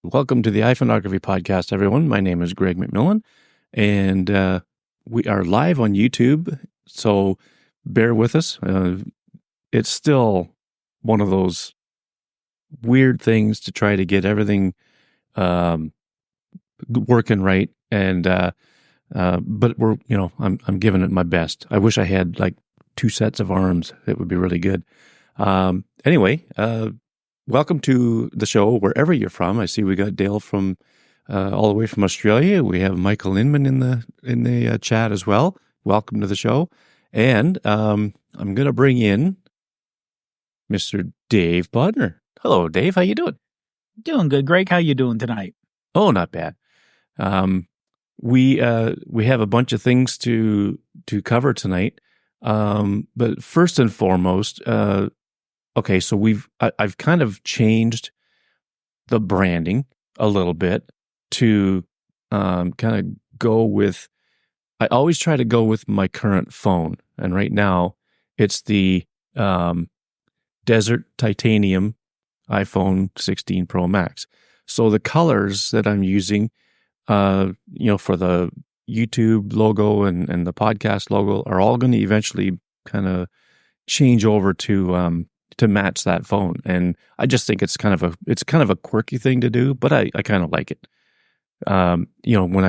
Welcome to the iPhoneography podcast, everyone. My name is Greg McMillan, and we are live on YouTube, so bear with us. It's still one of those weird things to try to get everything working right, and but I'm giving it my best. I wish I had like 2 sets of arms. It would be really good. Anyway, welcome to the show wherever you're from. I see we got Dale from all the way from Australia. We have Michael Inman in the chat as well. Welcome to the show. And I'm going to bring in Mr. Dave Bodner. Hello, Dave. How you doing? Doing good, Greg. How you doing tonight? Oh, not bad. We have a bunch of things to cover tonight. But first and foremost, okay, so I've kind of changed the branding a little bit to kind of go with. I always try to go with my current phone, and right now it's the Desert Titanium iPhone 16 Pro Max. So the colors that I'm using, for the YouTube logo and the podcast logo are all going to eventually kind of change over to match that phone. And I just think it's kind of a quirky thing to do, but I kind of like it. When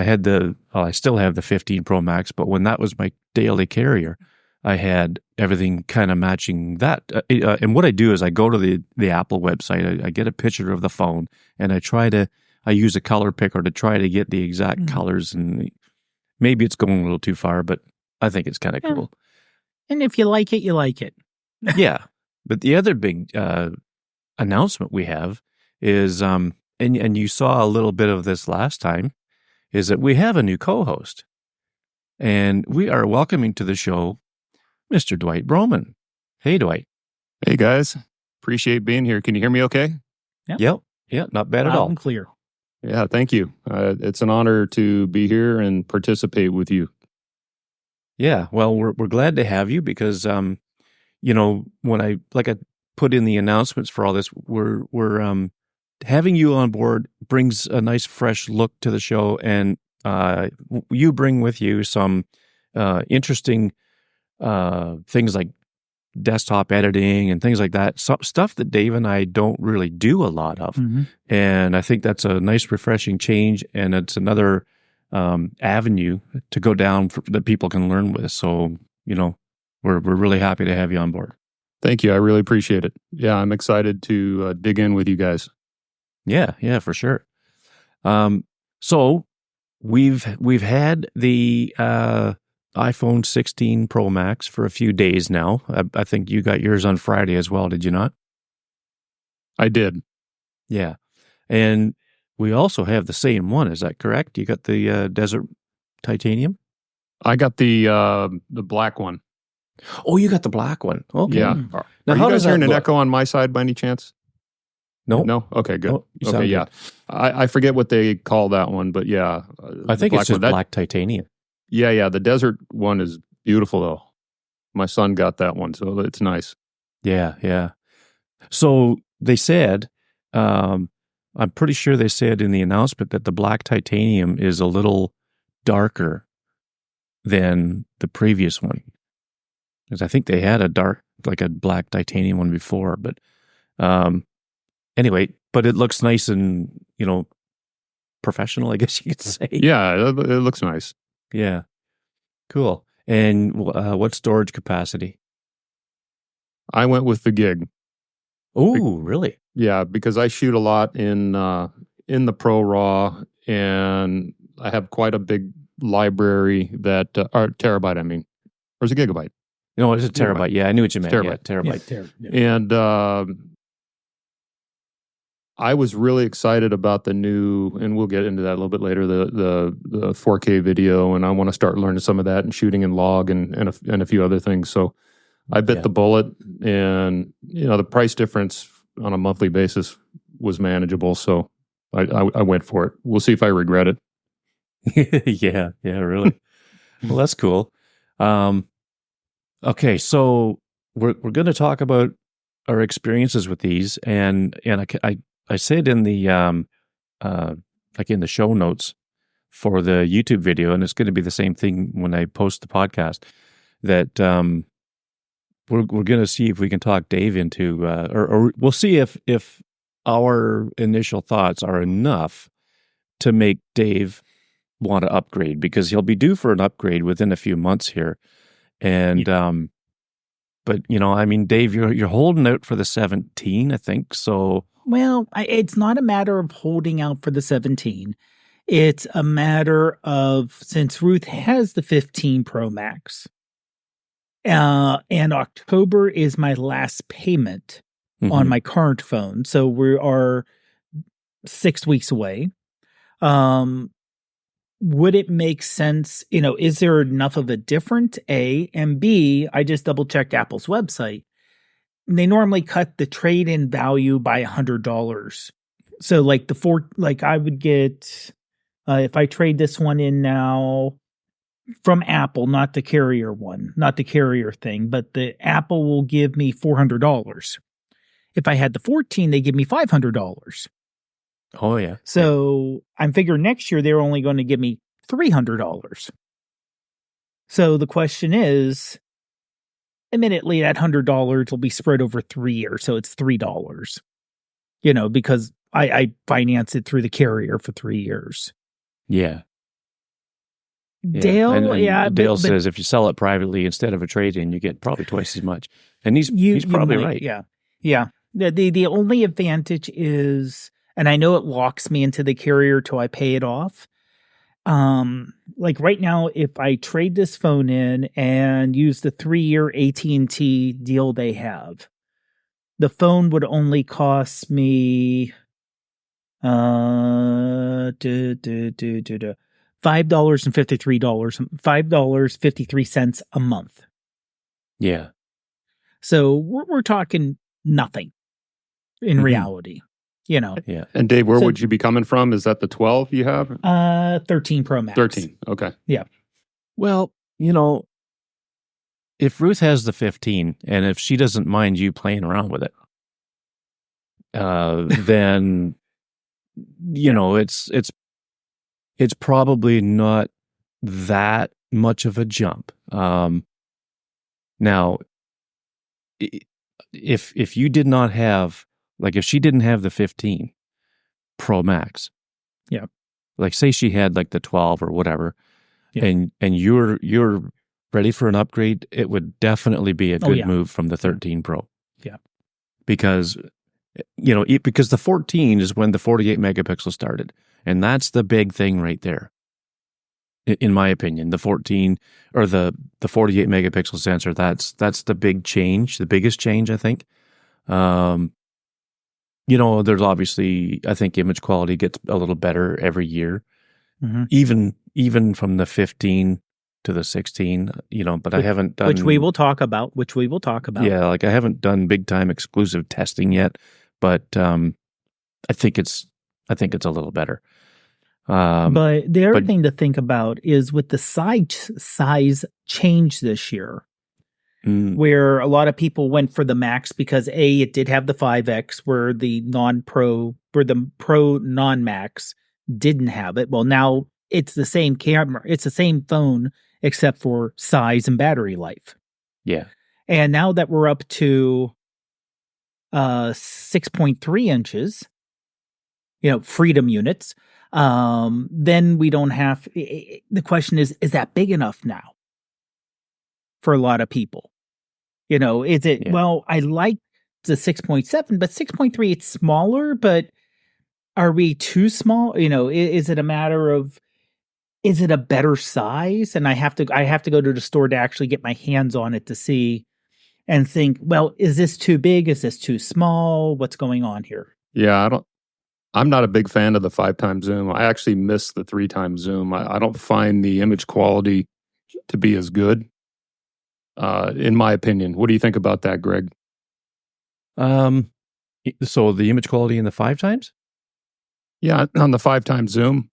I still have the 15 Pro Max, but when that was my daily carrier, I had everything kind of matching that. And what I do is I go to the Apple website, I get a picture of the phone, and I use a color picker to try to get the exact colors. And maybe it's going a little too far, but I think it's kind of cool. And if you like it, you like it. Yeah. But the other big announcement we have is, and you saw a little bit of this last time, is that we have a new co-host. And we are welcoming to the show Mr. Dwight Broeman. Hey, Dwight. Hey, guys. Appreciate being here. Can you hear me okay? Yep. Yeah, not bad at all. Loud and clear. Yeah, thank you. It's an honor to be here and participate with you. Yeah, well, we're glad to have you because, when I put in the announcements for all this, we're having you on board brings a nice fresh look to the show, and you bring with you some interesting things like desktop editing and things like that, stuff that Dave and I don't really do a lot of. Mm-hmm. And I think that's a nice, refreshing change, and it's another avenue to go down that people can learn with. So, we're really happy to have you on board. Thank you. I really appreciate it. Yeah, I'm excited to dig in with you guys. Yeah, for sure. So we've had the iPhone 16 Pro Max for a few days now. I think you got yours on Friday as well, did you not? I did. Yeah. And we also have the same one. Is that correct? You got the Desert Titanium? I got the black one. Oh, you got the black one. Okay. Yeah. Now, Are how you guys does that hearing an look? echo on my side by any chance? Nope. No? Okay, good. Oh, you sound okay, good. yeah. I forget what they call that one, but yeah. I think it's just one. black titanium. Yeah. The desert one is beautiful, though. My son got that one, so it's nice. Yeah. So they said, I'm pretty sure they said in the announcement that the black titanium is a little darker than the previous one. Because I think they had a black titanium one before. But anyway, but it looks nice and, professional, I guess you could say. Yeah, it looks nice. Yeah. Cool. And what storage capacity? I went with the gig. Oh, really? Yeah, because I shoot a lot in the Pro Raw, and I have quite a big library that, or terabyte, I mean. Or is it gigabyte? No, it's a terabyte. Yeah, I knew what you meant. Terabyte. Yeah, terabyte. Yeah. And I was really excited about the new, and we'll get into that a little bit later, the 4K video, and I want to start learning some of that and shooting in log and a few other things. So I bit the bullet, and the price difference on a monthly basis was manageable, so I went for it. We'll see if I regret it. Yeah, really. Well, that's cool. Okay, so we're going to talk about our experiences with these, and I said in the like in the show notes for the YouTube video, and it's going to be the same thing when I post the podcast, that we're going to see if we can talk Dave into, or we'll see if our initial thoughts are enough to make Dave want to upgrade, because he'll be due for an upgrade within a few months here. And, but I mean, Dave, you're holding out for the 17, I think. So, Well, it's not a matter of holding out for the 17. It's a matter of, since Ruth has the 15 Pro Max, and October is my last payment on my current phone. So we are 6 weeks away. Would it make sense? Is there enough of a difference? A, and B, I just double checked Apple's website. They normally cut the trade-in value by $100. So like I would get, if I trade this one in now from Apple, not the carrier one, not the carrier thing, but the Apple will give me $400. If I had the 14, they give me $500. Oh, yeah. So I'm figuring next year they're only going to give me $300. So the question is, admittedly, that $100 will be spread over 3 years. So it's $3, because I finance it through the carrier for 3 years. Yeah. Dale, and Dale says if you sell it privately instead of a trade-in, you get probably twice as much. And he's probably right. Yeah. The only advantage is, and I know it locks me into the carrier till I pay it off. Like right now, if I trade this phone in and use the 3-year AT&T deal they have, the phone would only cost me $5.53 $5.53 a month. Yeah. So we're talking nothing in reality, Yeah. And Dave, where would you be coming from? Is that the 12 you have? 13 Pro Max. 13. Okay. Yeah. Well, if Ruth has the 15, and if she doesn't mind you playing around with it, then it's probably not that much of a jump. Now, if you did not have, like, if she didn't have the 15 Pro Max, yeah, like say she had like the 12 or whatever, yeah, and you're ready for an upgrade, it would definitely be a good move from the 13 Pro. Yeah, because because the 14 is when the 48 megapixel started, and that's the big thing right there. In my opinion, the 14 or the 48 megapixel sensor, that's the big change, the biggest change, I think. There's obviously, I think image quality gets a little better every year, even from the 15 to the 16, but I haven't done, which we will talk about. Yeah. Like I haven't done big time exclusive testing yet, but, I think it's a little better. But the other thing to think about is with the size change this year, where a lot of people went for the Max because it did have the 5X, where the Pro non-Max didn't have it. Well, now it's the same camera, it's the same phone, except for size and battery life. Yeah. And now that we're up to 6.3 inches, freedom units, then we don't have, the question is that big enough now for a lot of people? Is it, well, I like the 6.7, but 6.3, it's smaller, but are we too small? Is it a matter of, is it a better size? And I have to go to the store to actually get my hands on it to see and think, well, is this too big? Is this too small? What's going on here? Yeah, I'm not a big fan of the 5x zoom. I actually miss the 3x zoom. I don't find the image quality to be as good, in my opinion. What do you think about that, Greg? So the image quality in the 5x? Yeah, on the 5x zoom.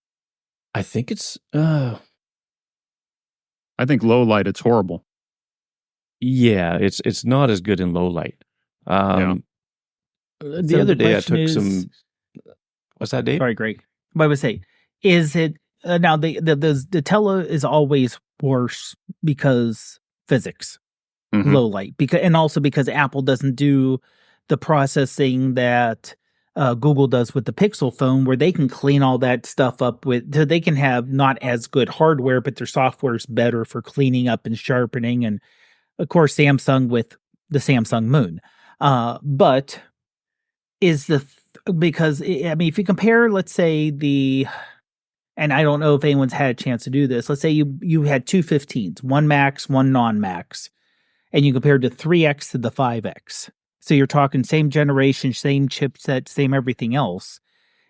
I think it's, I think low light, it's horrible. Yeah, it's not as good in low light. The other day I took some. What's that, Dave? Sorry, Greg. But I would say, is it now the tele is always worse because physics, low light, and also because Apple doesn't do the processing that Google does with the Pixel phone, where they can clean all that stuff up so they can have not as good hardware, but their software is better for cleaning up and sharpening. And of course, Samsung with the Samsung Moon. But is because I mean, if you compare, let's say and I don't know if anyone's had a chance to do this. Let's say you had two 15s, one max, one non-max, and you compared the 3X to the 5X. So you're talking same generation, same chipset, same everything else.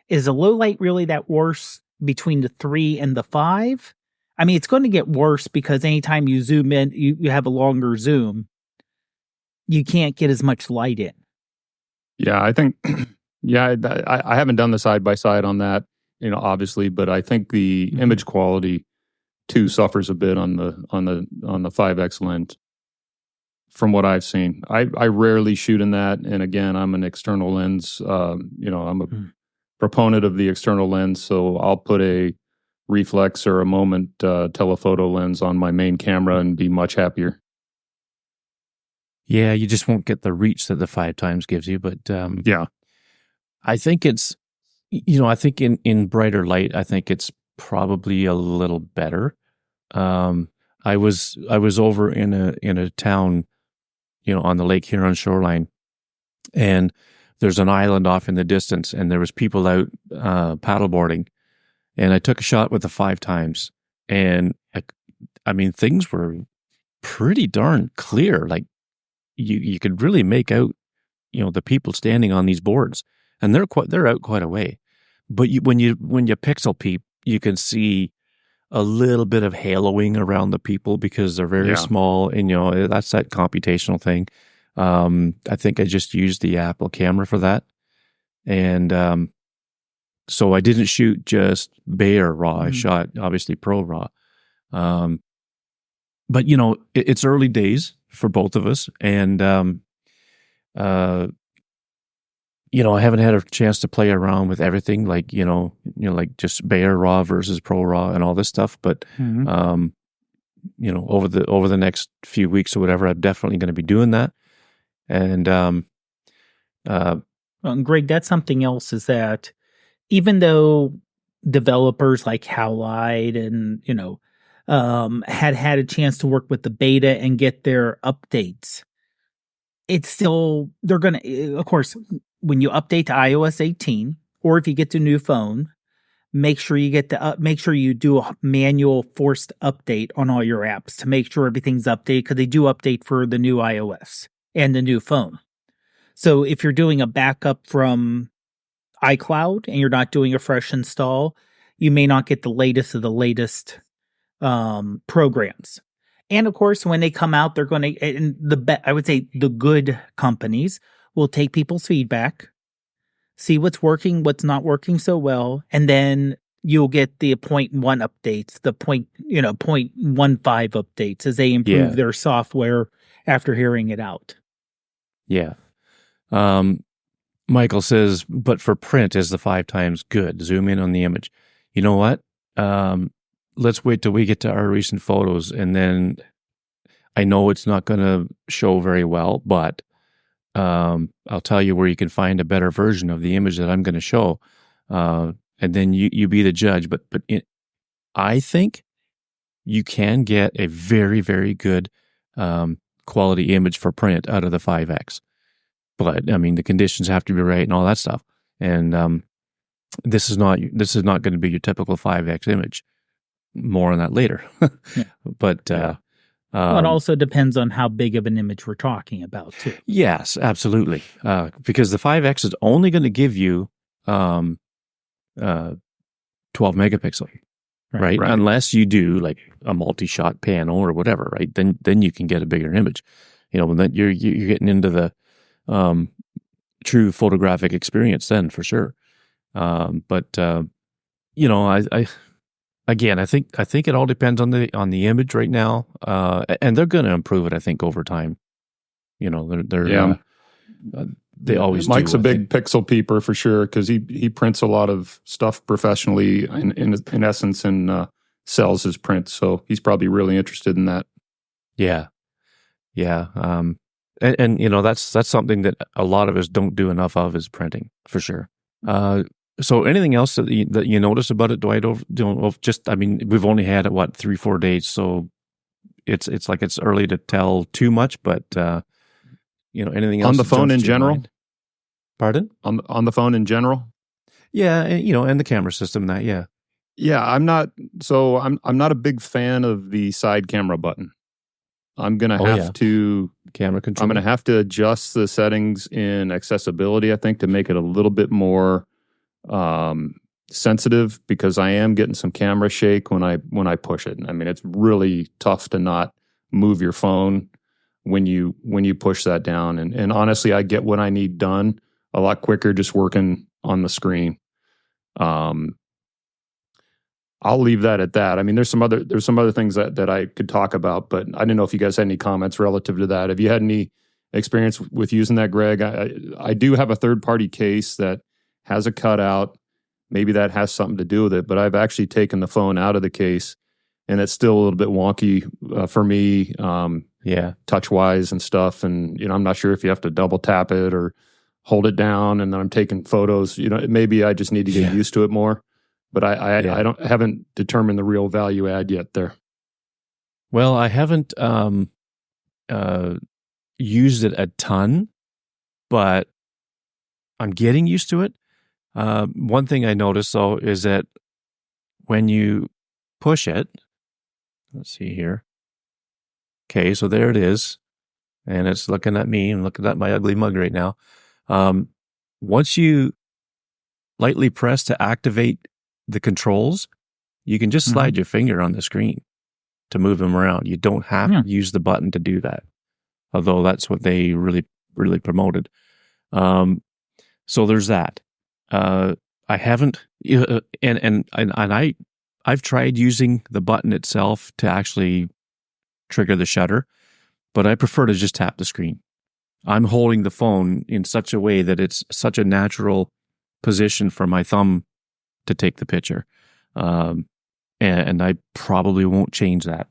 Is the low light really that worse between the 3 and the 5? I mean, it's going to get worse because anytime you zoom in, you have a longer zoom, you can't get as much light in. Yeah, I think, I haven't done the side by side on that, obviously, but I think the image quality too suffers a bit on the 5X lens. From what I've seen, I rarely shoot in that, and again, I'm an external lens. I'm a proponent of the external lens, so I'll put a reflex or a moment telephoto lens on my main camera and be much happier. Yeah, you just won't get the reach that the 5 times gives you, but yeah, I think it's, I think in brighter light, I think it's probably a little better. I was over in a town, on the Lake Huron shoreline, and there's an island off in the distance, and there was people out paddleboarding, and I took a shot with the 5 times, and I mean, things were pretty darn clear. Like you could really make out, the people standing on these boards, and they're out quite a way. But when you pixel peep, you can see a little bit of haloing around the people because they're very small, and that's that computational thing. I think I just used the Apple camera for that, and so I didn't shoot just Bayer RAW. I shot obviously Pro RAW, but it's early days for both of us, and I haven't had a chance to play around with everything, like like just Bayer RAW versus Pro RAW and all this stuff. But over the next few weeks or whatever, I'm definitely going to be doing that. And and Greg, that's something else, is that even though developers like Howlite and had a chance to work with the beta and get their updates, it's still, they're going to, of course, when you update to iOS 18, or if you get the new phone, make sure you do a manual forced update on all your apps to make sure everything's updated, because they do update for the new iOS and the new phone. So if you're doing a backup from iCloud and you're not doing a fresh install, you may not get the latest of the latest programs. And of course, when they come out, they're going to, and I would say the good companies will take people's feedback, see what's working, what's not working so well, and then you'll get the 0.1 updates, the 0.15 updates as they improve their software after hearing it out. Yeah. Michael says, but for print, is the 5 times good? Zoom in on the image. You know what? Let's wait till we get to our recent photos, and then I know it's not going to show very well, but I'll tell you where you can find a better version of the image that I'm going to show, and then you be the judge. But I think you can get a very, very good quality image for print out of the 5X. But I mean, the conditions have to be right and all that stuff. And this is not going to be your typical 5X image. More on that later. But well, it also depends on how big of an image we're talking about too. Yes, absolutely. Because the 5X is only going to give you 12 megapixel, right? Unless you do like a multi-shot panel or whatever, right? Then you can get a bigger image. Then you're getting into the true photographic experience then, for sure. But I think it all depends on the image right now, and they're going to improve it, I think, over time. they always Mike's do. a big pixel peeper for sure, because he prints a lot of stuff professionally in essence, and sells his prints. So he's probably really interested in that. Yeah. And that's something that a lot of us don't do enough of, is printing, for sure. So anything else that you notice about it, Dwight? We've only had it 3-4 days, so it's like it's early to tell too much. But anything else on the phone in general? Mind? Pardon? On the phone in general? Yeah, and the camera system. Yeah, I'm not a big fan of the side camera button. I'm going to have to camera control. I'm going to have to adjust the settings in accessibility, I think, to make it a little bit more sensitive, because I am getting some camera shake when I push it. I mean, it's really tough to not move your phone when you push that down. And honestly, I get what I need done a lot quicker just working on the screen. I'll leave that at that. I mean, there's some other things that I could talk about, but I didn't know if you guys had any comments relative to that. Have you had any experience with using that, Greg? I do have a third-party case that has a cutout. Maybe that has something to do with it, but I've actually taken the phone out of the case, and it's still a little bit wonky for me, touch-wise and stuff. And I'm not sure if you have to double tap it or hold it down, and then I'm taking photos. Maybe I just need to get used to it more. But I haven't determined the real value add yet there. Well, I haven't used it a ton, but I'm getting used to it. One thing I noticed, though, is that when you push it, let's see here. Okay, so there it is, and it's looking at me and looking at my ugly mug right now. Once you lightly press to activate the controls, you can just slide your finger on the screen to move them around. You don't have to use the button to do that, although that's what they really, really promoted. So there's that. I haven't, and I've tried using the button itself to actually trigger the shutter, but I prefer to just tap the screen. I'm holding the phone in such a way that it's such a natural position for my thumb to take the picture. And I probably won't change that.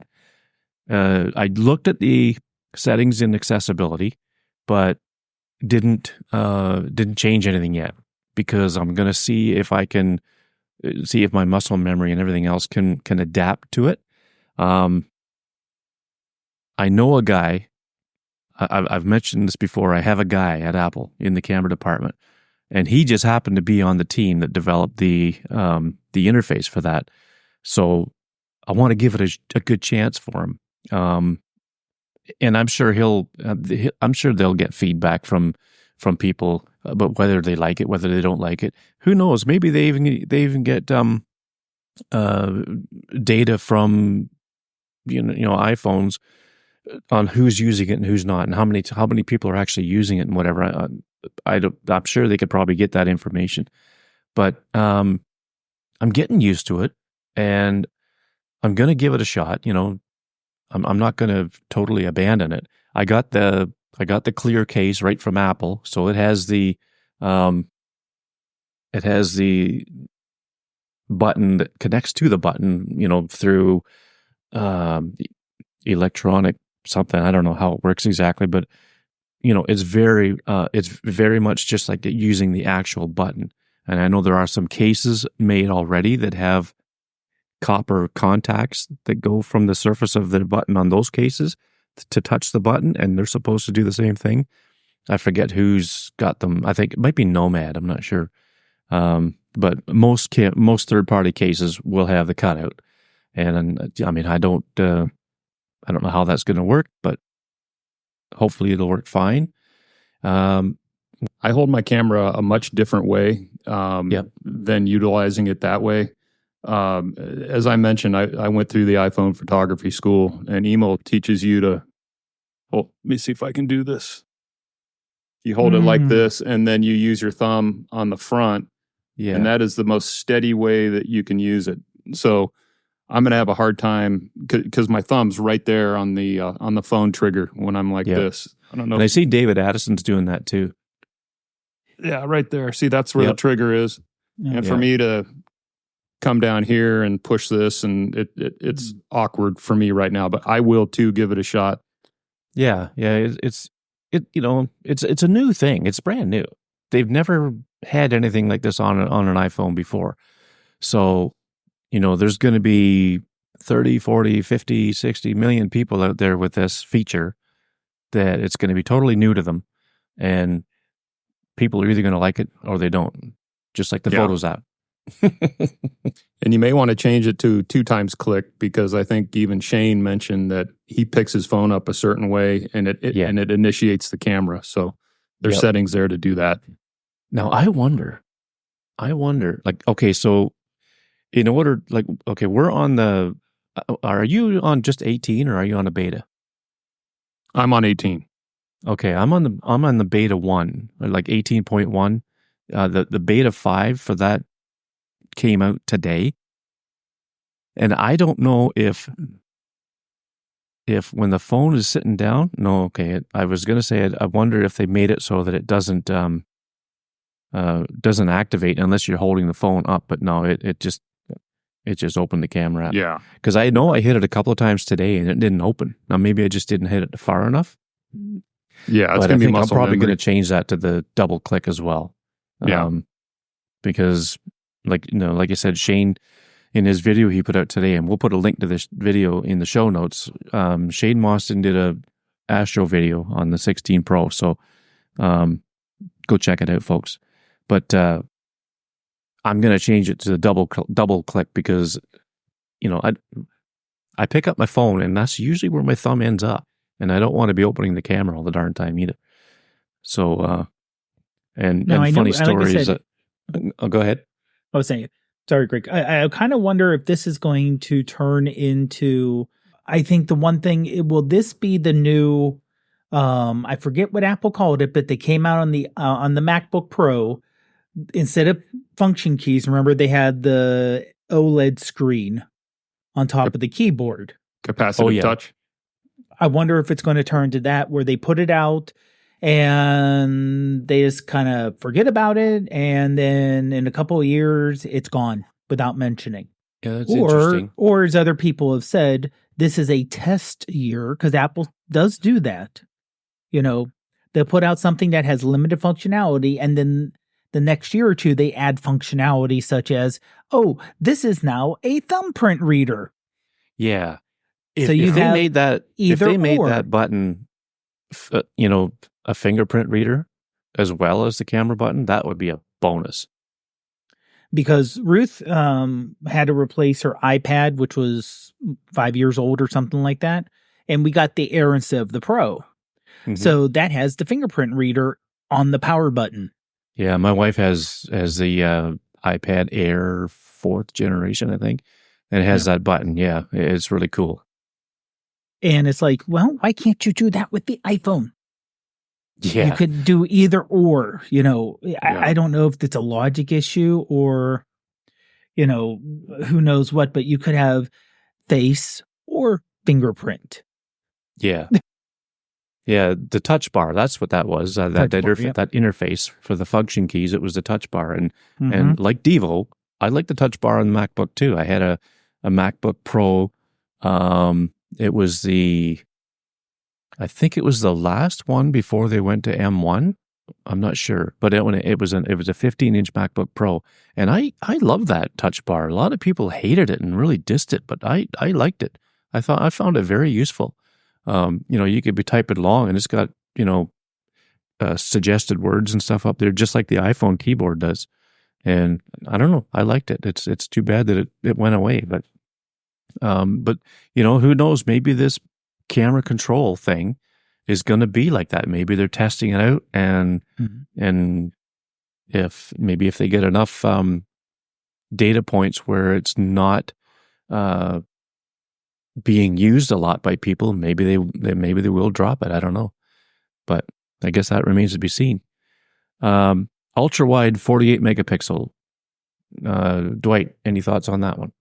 I looked at the settings in accessibility, but didn't change anything yet, because I'm going to see if I can see if my muscle memory and everything else can adapt to it. I know a guy, I've mentioned this before, I have a guy at Apple in the camera department, and he just happened to be on the team that developed the interface for that. So I want to give it a good chance for him. And I'm sure they'll get feedback from people about whether they like it, whether they don't like it. Who knows? Maybe they even get data from iPhones on who's using it and who's not, and how many people are actually using it and whatever. I'm sure they could probably get that information, but I'm getting used to it, and I'm going to give it a shot. I'm not going to totally abandon it. I got the clear case right from Apple, so it has the button that connects to the button, through electronic something. I don't know how it works exactly, but it's very much just like using the actual button. And I know there are some cases made already that have copper contacts that go from the surface of the button on those cases to touch the button, and they're supposed to do the same thing. I forget who's got them. I think it might be Nomad. I'm not sure. But most third-party cases will have the cutout. And I mean, I don't know how that's going to work, but hopefully it'll work fine. I hold my camera a much different way than utilizing it that way. As I mentioned, I went through the iPhone photography school, and Emo teaches you to, let me see if I can do this. You hold it like this, and then you use your thumb on the front, and that is the most steady way that you can use it. So I'm going to have a hard time because my thumb's right there on the phone trigger when I'm like this. I don't know. And I see David Addison's doing that too. Yeah, right there. See, that's where the trigger is. And for me to come down here and push this, and it's awkward for me right now, but I will too give it a shot. Yeah. It's a new thing. It's brand new. They've never had anything like this on an iPhone before. So, there's going to be 30, 40, 50, 60 million people out there with this feature that it's going to be totally new to them. And people are either going to like it or they don't, just like the Photos app. And you may want to change it to 2 times click, because I think even Shane mentioned that he picks his phone up a certain way and it initiates the camera. So there's settings there to do that. Now I wonder, like, okay, so in order, like, okay, we're on are you on just 18 or are you on a beta? I'm on 18. Okay, I'm on the beta 1, like 18.1. The beta 5 for that came out today. And I don't know if when the phone is sitting down, I was going to say I wonder if they made it so that it doesn't activate unless you're holding the phone up, but no, it just opened the camera app. Yeah. Because I know I hit it a couple of times today and it didn't open. Now maybe I just didn't hit it far enough. Yeah, it's but going to be muscle I'm probably memory. going to change that to the double click as well. Yeah. Because like I said, Shane, in his video he put out today, and we'll put a link to this video in the show notes. Shane Mostyn did a Astro video on the 16 Pro. So go check it out, folks. But I'm going to change it to the double click because, I pick up my phone and that's usually where my thumb ends up. And I don't want to be opening the camera all the darn time either. So, and funny story is that, go ahead. I was saying, sorry, Greg. I kind of wonder if this is going to turn into, I think the one thing, will this be the new, I forget what Apple called it, but they came out on the MacBook Pro, instead of function keys, remember they had the OLED screen on top of the keyboard. Capacitive touch. I wonder if it's going to turn to that, where they put it out and they just kind of forget about it, and then in a couple of years it's gone without mentioning. Yeah, that's interesting. Or as other people have said, this is a test year, because Apple does do that. They'll put out something that has limited functionality, and then the next year or two they add functionality such as, this is now a thumbprint reader. Yeah. If they made that button, a fingerprint reader as well as the camera button, that would be a bonus. Because Ruth had to replace her iPad, which was 5 years old or something like that, and we got the Air instead of the Pro. Mm-hmm. So that has the fingerprint reader on the power button. Yeah, my wife has the iPad Air 4th generation, I think, and it has that button. Yeah, it's really cool. And it's like, well, why can't you do that with the iPhone? Yeah. You could do either or, I don't know if it's a logic issue or, who knows what, but you could have face or fingerprint. Yeah. Yeah, the touch bar, that's what that was. That interface for the function keys, it was the touch bar. And like Devo, I like the touch bar on the MacBook too. I had a MacBook Pro. It was I think it was the last one before they went to M1. I'm not sure, but it was a 15-inch MacBook Pro, and I love that touch bar. A lot of people hated it and really dissed it, but I liked it. I found it very useful. You could be typing along, and it's got suggested words and stuff up there, just like the iPhone keyboard does. And I don't know, I liked it. It's too bad that it went away, but who knows? Maybe this camera control thing is going to be like that. Maybe they're testing it out, and if they get enough data points where it's not being used a lot by people, maybe they will drop it. I don't know, but I guess that remains to be seen. Ultra wide 48 megapixel. Dwight, any thoughts on that one?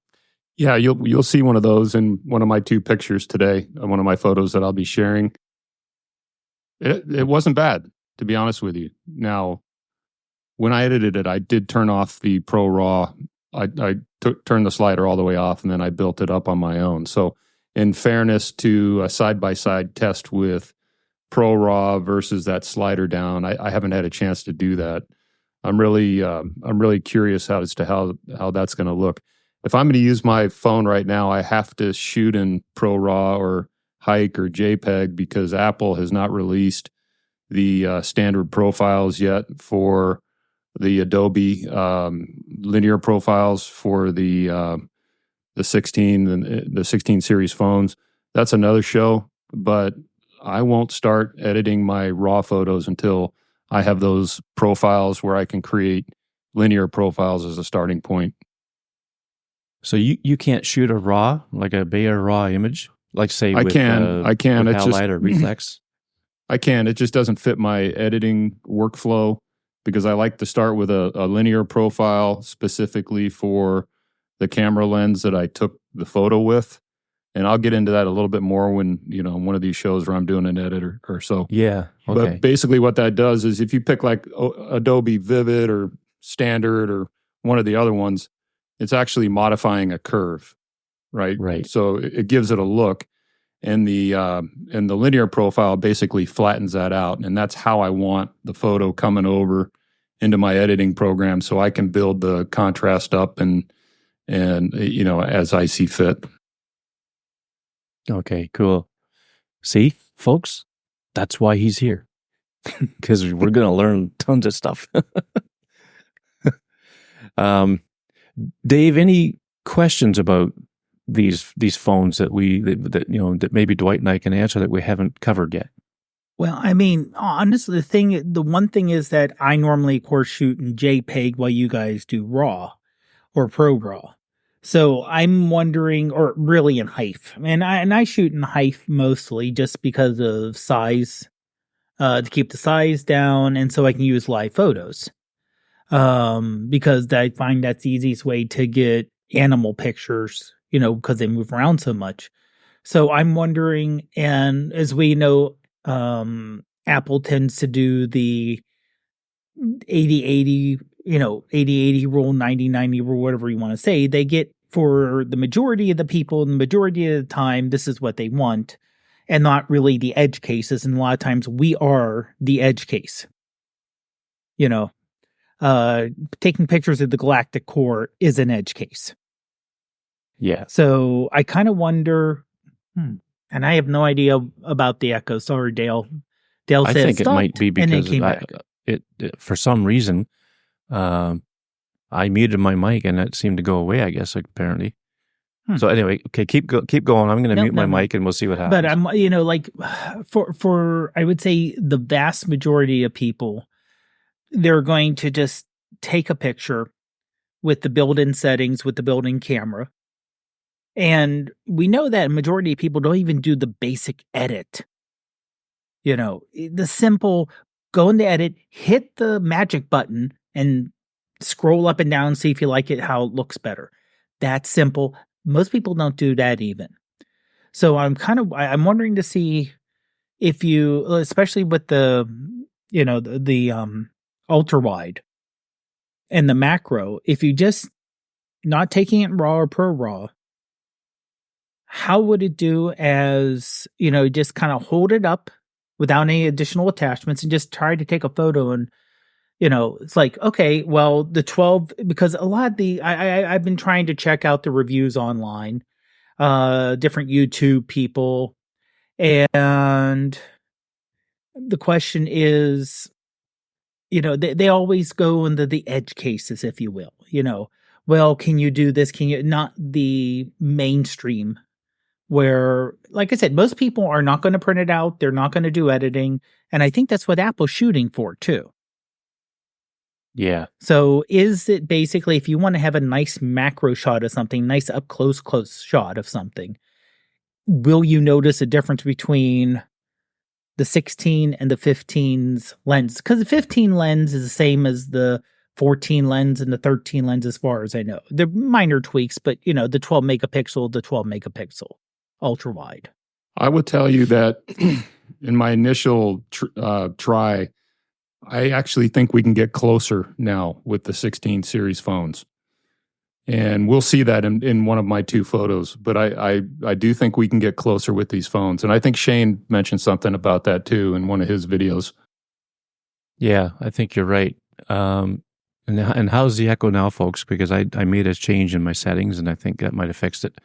Yeah, you'll see one of those in one of my 2 pictures today, one of my photos that I'll be sharing. It wasn't bad, to be honest with you. Now, when I edited it, I did turn off the Pro Raw. I turned the slider all the way off, and then I built it up on my own. So, in fairness to a side-by-side test with Pro Raw versus that slider down, I haven't had a chance to do that. I'm really curious as to how that's going to look. If I'm going to use my phone right now, I have to shoot in Pro Raw or Hike or JPEG because Apple has not released the standard profiles yet for the Adobe linear profiles for the 16 and the 16 series phones. That's another show, but I won't start editing my raw photos until I have those profiles where I can create linear profiles as a starting point. So you can't shoot a raw, like a Bayer raw image, like say I with can. With It's just Halide or Reflex. I can. It just doesn't fit my editing workflow because I like to start with a linear profile specifically for the camera lens that I took the photo with. And I'll get into that a little bit more when, one of these shows where I'm doing an edit or so. Yeah. Okay. But basically what that does is if you pick like Adobe Vivid or Standard or one of the other ones, it's actually modifying a curve, right? Right. So it gives it a look. And the linear profile basically flattens that out. And that's how I want the photo coming over into my editing program so I can build the contrast up and as I see fit. Okay, cool. See, folks, that's why he's here. Because we're going to learn tons of stuff. Dave, any questions about these phones that maybe Dwight and I can answer that we haven't covered yet? Well, I mean, honestly, the one thing is that I normally, of course, shoot in JPEG while you guys do RAW or Pro Raw. So I'm wondering, or really in HEIF, and I shoot in HEIF mostly just because of size, to keep the size down, and so I can use live photos. Because I find that's the easiest way to get animal pictures, because they move around so much. So I'm wondering, and as we know, Apple tends to do the 80-80, 80-80 rule, 90-90 rule, whatever you want to say. They get, for the majority of the people, the majority of the time, this is what they want, and not really the edge cases. And a lot of times we are the edge case. Taking pictures of the galactic core is an edge case. Yeah. So I kind of wonder, and I have no idea about the echo. Sorry, Dale. Dale said I think it might be because it for some reason, I muted my mic and it seemed to go away, I guess, apparently. So anyway, okay, keep going. I'm going to mute my mic and we'll see what happens. But I'm, for I would say the vast majority of people, they're going to just take a picture with the built-in settings, with the built-in camera. And we know that a majority of people don't even do the basic edit. The simple go into edit, hit the magic button, and scroll up and down, see if you like it, how it looks better. That's simple. Most people don't do that even. So I'm wondering to see if you, especially with the ultra wide and the macro, if you just not taking it raw or Pro Raw, how would it do as, just kind of hold it up without any additional attachments and just try to take a photo and, it's like, okay, well, the 12, because a lot of I've been trying to check out the reviews online, different YouTube people, and the question is, they always go into the edge cases, if you will, well, can you do this? Can you not the mainstream where, like I said, most people are not going to print it out. They're not going to do editing. And I think that's what Apple's shooting for too. Yeah. So is it basically, if you want to have a nice macro shot of something, nice up close shot of something, will you notice a difference between the 16 and the 15's lens? Because the 15 lens is the same as the 14 lens and the 13 lens, as far as I know. They're minor tweaks, but the 12 megapixel ultra wide. I would tell you that in my initial try, I actually think we can get closer now with the 16 series phones. And we'll see that in one of my 2 photos. But I do think we can get closer with these phones. And I think Shane mentioned something about that too in one of his videos. Yeah, I think you're right. And how's the echo now, folks? Because I made a change in my settings, and I think that might have fixed it.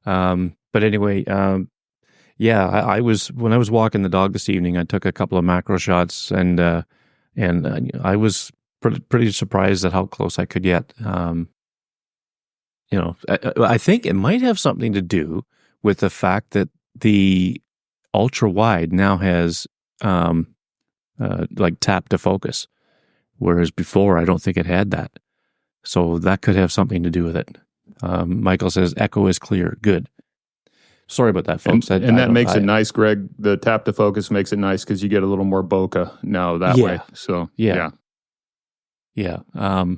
But anyway, yeah, I was when I was walking the dog this evening, I took a couple of macro shots, and I was pretty surprised at how close I could get. I think it might have something to do with the fact that the ultra wide now has like tap to focus, whereas before I don't think it had that. So that could have something to do with it. Michael says echo is clear. Good. Sorry about that, folks. And that makes it nice, Greg. The tap to focus makes it nice because you get a little more bokeh now that way. So yeah. I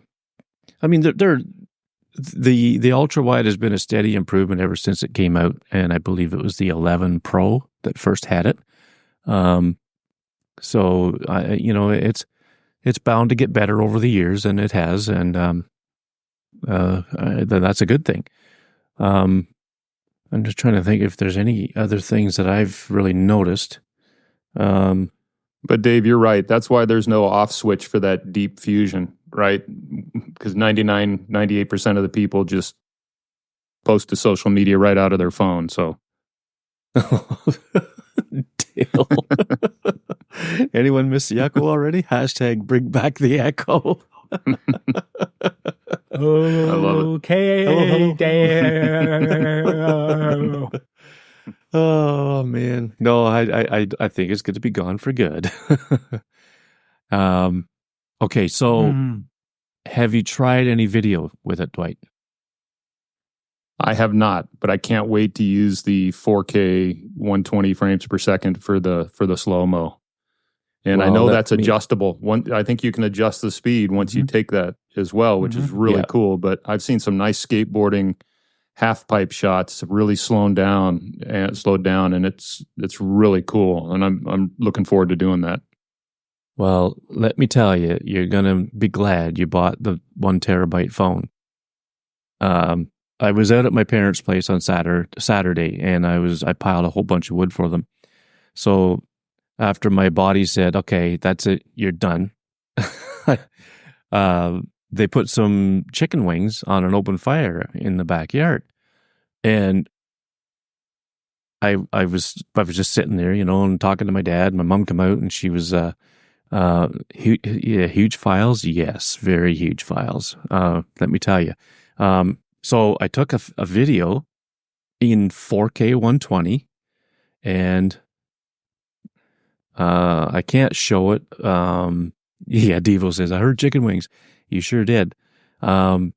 mean, the ultra wide has been a steady improvement ever since it came out, and I believe it was the 11 Pro that first had it. So it's bound to get better over the years, and it has, and that's a good thing. I'm just trying to think if there's any other things that I've really noticed. But Dave, you're right. That's why there's no off switch for that deep fusion, right? Because 98% of the people just post to social media right out of their phone. So, Dale. Anyone miss the echo already? Hashtag bring back the echo. Okay, Hello. Dale. Oh man, no, I think it's going to be gone for good. Okay, so have you tried any video with it, Dwight? I have not, but I can't wait to use the 4K 120 frames per second for the slow-mo. And I know that's adjustable. I think you can adjust the speed once you take that as well, which is really cool. But I've seen some nice skateboarding half pipe shots really slowed down, and it's really cool. And I'm looking forward to doing that. Well, let me tell you, you're gonna be glad you bought the 1 terabyte phone. I was out at my parents' place on Saturday, and I piled a whole bunch of wood for them. So after my body said, "Okay, that's it, you're done," they put some chicken wings on an open fire in the backyard, and I was just sitting there, and talking to my dad. My mom came out, and she was huge files. Yes, very huge files. Let me tell you. So I took a video in 4K 120, and I can't show it. Yeah, Devo says, I heard chicken wings. You sure did. I'm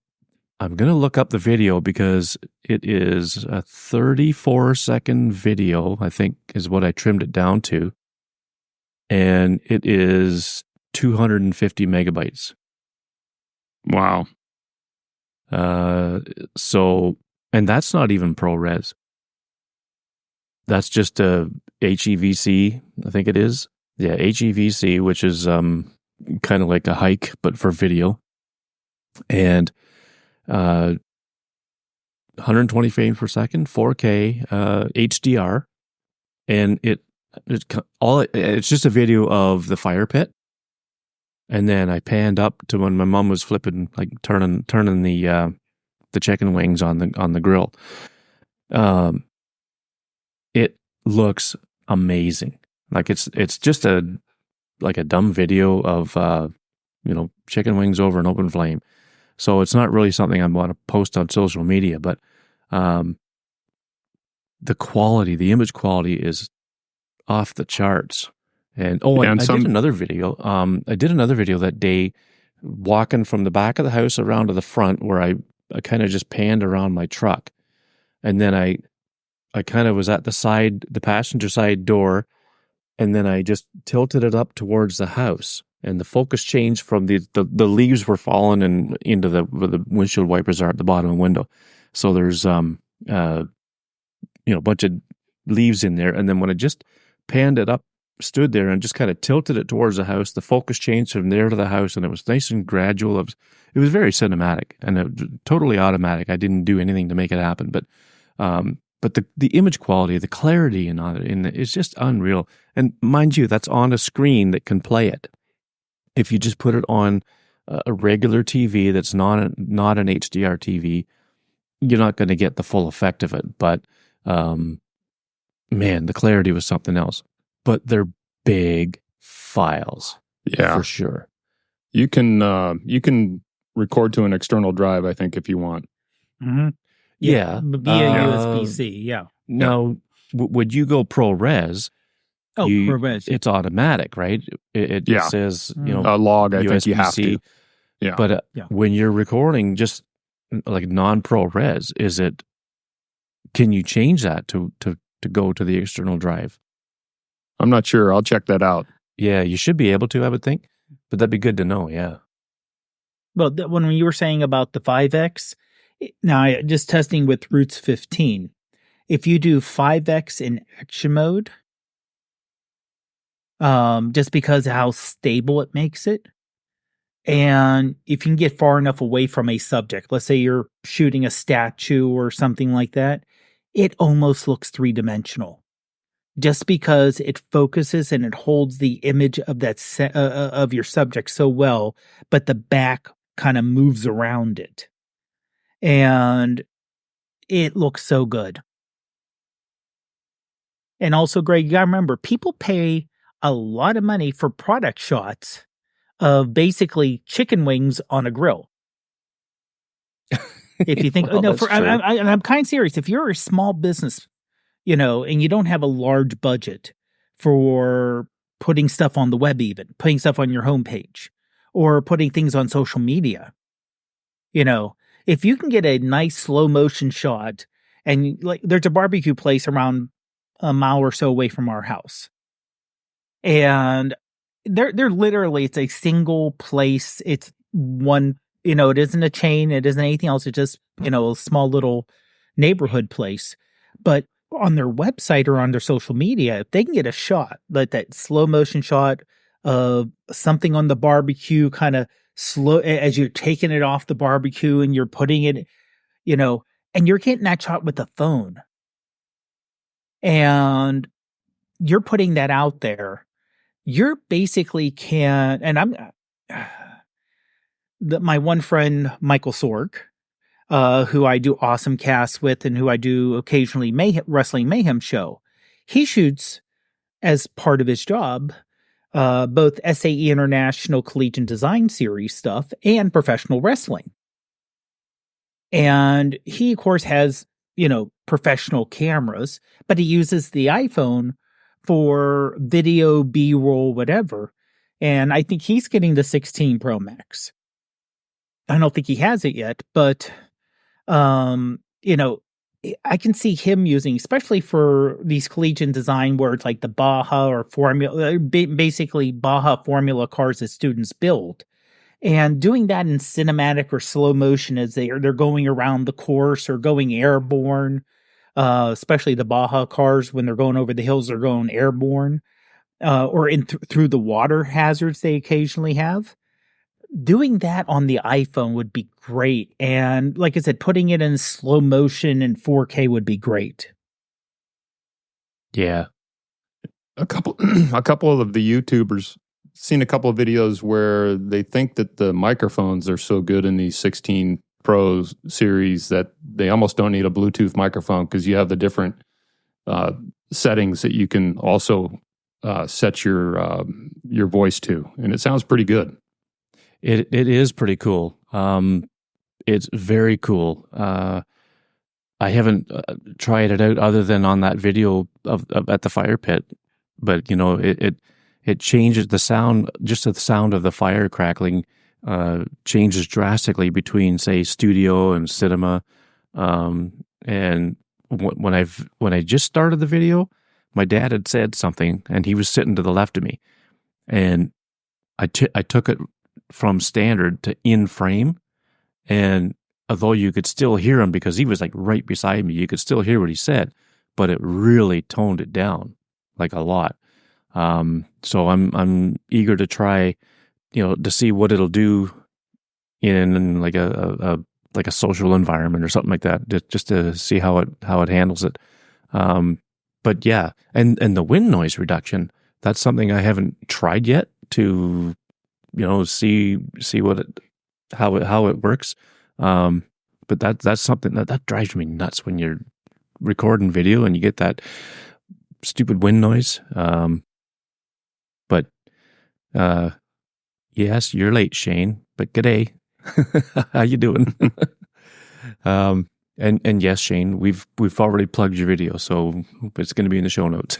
going to look up the video because it is a 34-second video, I think is what I trimmed it down to. And it is 250 megabytes. Wow. And that's not even ProRes. That's just a HEVC, I think it is. Yeah, HEVC, which is kind of like a hike, but for video. And 120 frames per second, 4K, HDR. And it's just a video of the fire pit. And then I panned up to when my mom was flipping, like turning the chicken wings on the grill. It looks amazing. Like it's just a dumb video of chicken wings over an open flame. So it's not really something I want to post on social media, but the image quality is off the charts. And I did another video. I did another video that day, walking from the back of the house around to the front, where I kind of just panned around my truck, and then I kind of was at the passenger side door, and then I just tilted it up towards the house, and the focus changed from the leaves were falling and into where the windshield wipers are at the bottom of the window. So there's a bunch of leaves in there, and then when I just panned it up, stood there and just kind of tilted it towards the house, the focus changed from there to the house, and it was nice and gradual. It was very cinematic and totally automatic. I didn't do anything to make it happen, but the image quality, the clarity in it is just unreal. And mind you, that's on a screen that can play it. If you just put it on a regular TV that's not an HDR TV, you're not going to get the full effect of it. But man, the clarity was something else. But they're big files, for sure. You can record to an external drive, I think, if you want. Mm-hmm. Yeah, via USB-C. Yeah. Now, would you go ProRes? ProRes. It's automatic, right? It says a log. I think you have to. Yeah, but when you're recording just like non-ProRes, can you change that to go to the external drive? I'm not sure. I'll check that out. Yeah, you should be able to, I would think, but that'd be good to know. Yeah. Well, when you were saying about the 5X, now just testing with Roots 15, if you do 5X in action mode, just because of how stable it makes it, and if you can get far enough away from a subject, let's say you're shooting a statue or something like that, it almost looks three-dimensional. Just because it focuses and it holds the image of that of your subject so well, but the back kind of moves around it. And it looks so good. And also, Greg, you gotta remember, people pay a lot of money for product shots of basically chicken wings on a grill. If you think, well, I'm kind of serious. If you're a small business, and you don't have a large budget for putting stuff on the web, even putting stuff on your homepage or putting things on social media, if you can get a nice slow motion shot, and like there's a barbecue place around a mile or so away from our house, and they're literally, it's a single place. It's one, it isn't a chain. It isn't anything else. It's just, a small little neighborhood place, but on their website or on their social media, if they can get a shot, like that slow motion shot of something on the barbecue, kind of slow as you're taking it off the barbecue and you're putting it, and you're getting that shot with the phone, and you're putting that out there, you're basically and my one friend, Michael Sorg, who I do Awesome Casts with and who I do occasionally Wrestling Mayhem show. He shoots, as part of his job, both SAE International Collegiate Design Series stuff and professional wrestling. And he, of course, has, professional cameras, but he uses the iPhone for video, B-roll, whatever. And I think he's getting the 16 Pro Max. I don't think he has it yet, but I can see him using, especially for these collegiate design where it's like the Baja or Formula, basically Baja Formula cars that students build, and doing that in cinematic or slow motion as they're going around the course or going airborne, especially the Baja cars when they're going over the hills, they're going airborne, or through the water hazards they occasionally have. Doing that on the iPhone would be great. And like I said, putting it in slow motion and 4K would be great. Yeah. A couple of the YouTubers seen a couple of videos where they think that the microphones are so good in these 16 Pro series that they almost don't need a Bluetooth microphone because you have the different settings that you can also set your voice to, and it sounds pretty good. It is pretty cool. It's very cool. I haven't tried it out other than on that video of at the fire pit, but it changes the sound. Just the sound of the fire crackling changes drastically between, say, studio and cinema. And when I just started the video, my dad had said something, and he was sitting to the left of me, and I took it from standard to in frame, and although you could still hear him because he was like right beside me, you could still hear what he said, but it really toned it down like a lot. So I'm eager to try, to see what it'll do in like a social environment or something like that, just to see how it handles it. But yeah, and the wind noise reduction, that's something I haven't tried yet to, see how it works. But that's something that drives me nuts when you're recording video and you get that stupid wind noise. But yes, you're late, Shane, but g'day. How you doing? And yes, Shane, we've already plugged your video, so it's going to be in the show notes.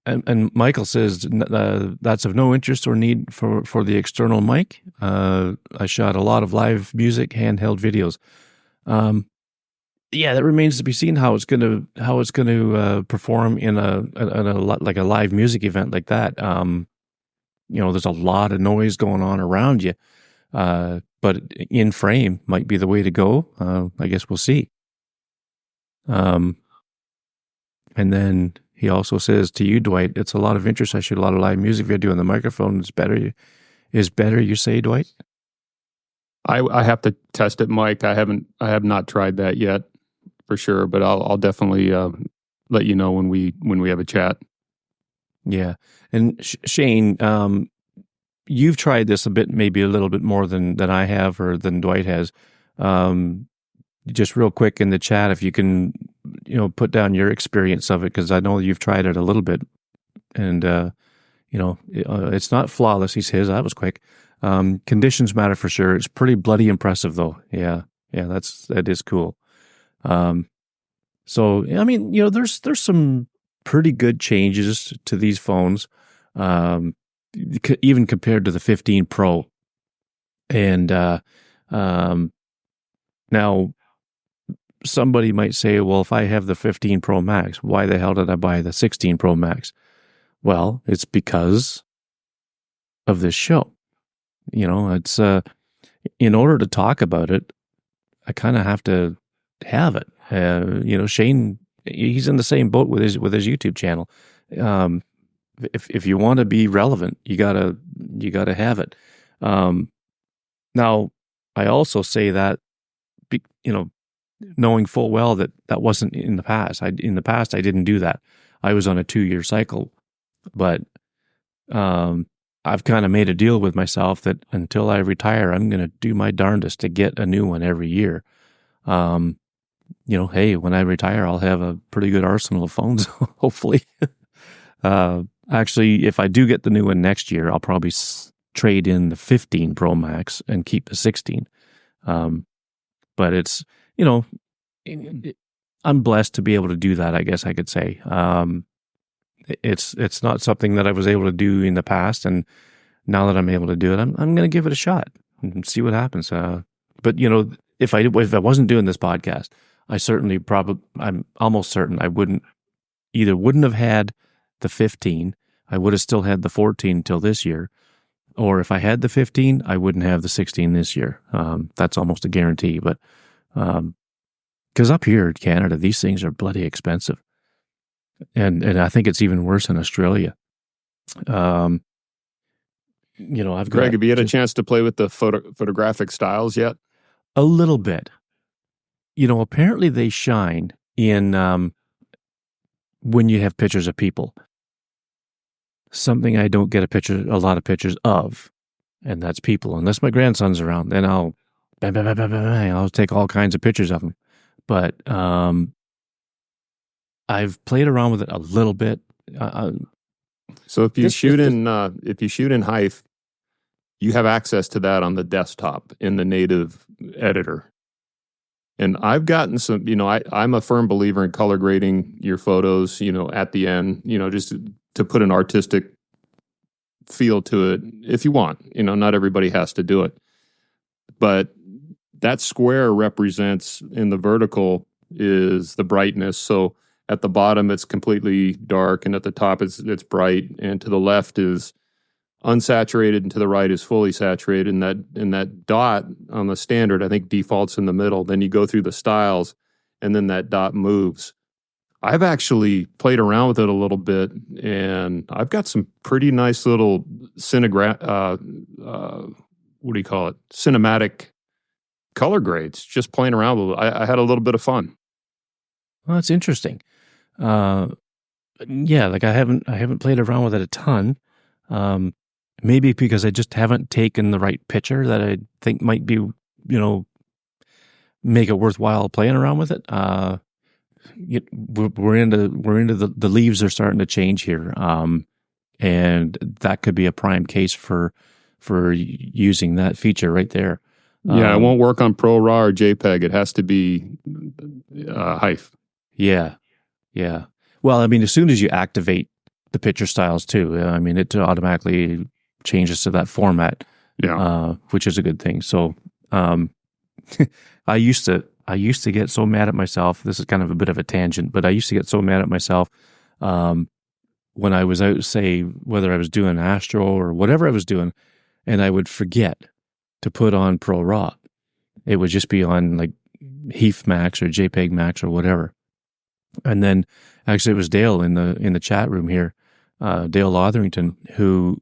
And Michael says that's of no interest or need for the external mic. I shot a lot of live music, handheld videos. Yeah, that remains to be seen how it's going to perform in a live music event like that. There's a lot of noise going on around you, but in frame might be the way to go. I guess we'll see. And then he also says to you, Dwight, it's a lot of interest. I shoot a lot of live music video, and the microphone is better. You say, Dwight? I have to test it, Mike. I have not tried that yet, for sure. But I'll definitely let you know when we have a chat. Yeah, and Shane, you've tried this maybe a little bit more than I have or than Dwight has. Just real quick in the chat, if you can, put down your experience of it, because I know you've tried it a little bit, and it's not flawless. He says that was quick. Conditions matter for sure. It's pretty bloody impressive, though. Yeah, that is cool. So I mean, there's some pretty good changes to these phones, even compared to the 15 Pro, and now. Somebody might say, well, if I have the 15 Pro Max, why the hell did I buy the 16 Pro Max? Well, it's because of this show. It's in order to talk about it, I kind of have to have it. Shane, he's in the same boat with his YouTube channel. If you want to be relevant, you gotta have it. Now, I also say that, knowing full well that wasn't in the past. In the past, I didn't do that. I was on a 2-year cycle, but I've kind of made a deal with myself that until I retire, I'm going to do my darndest to get a new one every year. Hey, when I retire, I'll have a pretty good arsenal of phones, hopefully. Actually, if I do get the new one next year, I'll probably trade in the 15 Pro Max and keep the 16. But it's, I'm blessed to be able to do that, I guess I could say. It's not something that I was able to do in the past, and now that I'm able to do it, I'm going to give it a shot and see what happens. But if I wasn't doing this podcast, I'm almost certain I wouldn't have had the 15. I would have still had the 14 till this year, or if I had the 15, I wouldn't have the 16 this year. That's almost a guarantee. But because up here in Canada, these things are bloody expensive, and I think it's even worse in Australia. I've got Greg, have you had a chance to play with the photographic styles yet? A little bit. Apparently they shine in when you have pictures of people. Something I don't get a lot of pictures of, and that's people. Unless my grandson's around, then I'll take all kinds of pictures of them. But I've played around with it a little bit. So if you shoot in Hive, you have access to that on the desktop in the native editor. And I've gotten some, I'm a firm believer in color grading your photos, at the end, just to put an artistic feel to it if you want. Not everybody has to do it. But that square represents, in the vertical, is the brightness. So at the bottom, it's completely dark, and at the top, it's bright. And to the left is unsaturated and to the right is fully saturated, and that dot on the standard, I think, defaults in the middle. Then you go through the styles, and then that dot moves. I've actually played around with it a little bit, and I've got some pretty nice little cinematic color grades just playing around with it. I had a little bit of fun. Well, that's interesting. Yeah, like I haven't played around with it a ton. Maybe because I just haven't taken the right picture that I think might be, make it worthwhile playing around with it. We're into the leaves are starting to change here, and that could be a prime case for using that feature right there. Yeah, it won't work on ProRAW or JPEG. It has to be HEIF. Yeah. Well, I mean, as soon as you activate the picture styles too, I mean, it automatically changes to that format. Yeah, which is a good thing. So, I used to get so mad at myself. This is kind of a bit of a tangent, but I used to get so mad at myself when I was out, say, whether I was doing Astro or whatever I was doing, and I would forget to put on ProRAW. It would just be on like HEIF Max or JPEG Max or whatever. And then actually it was Dale in the chat room here, Dale Lotherington, who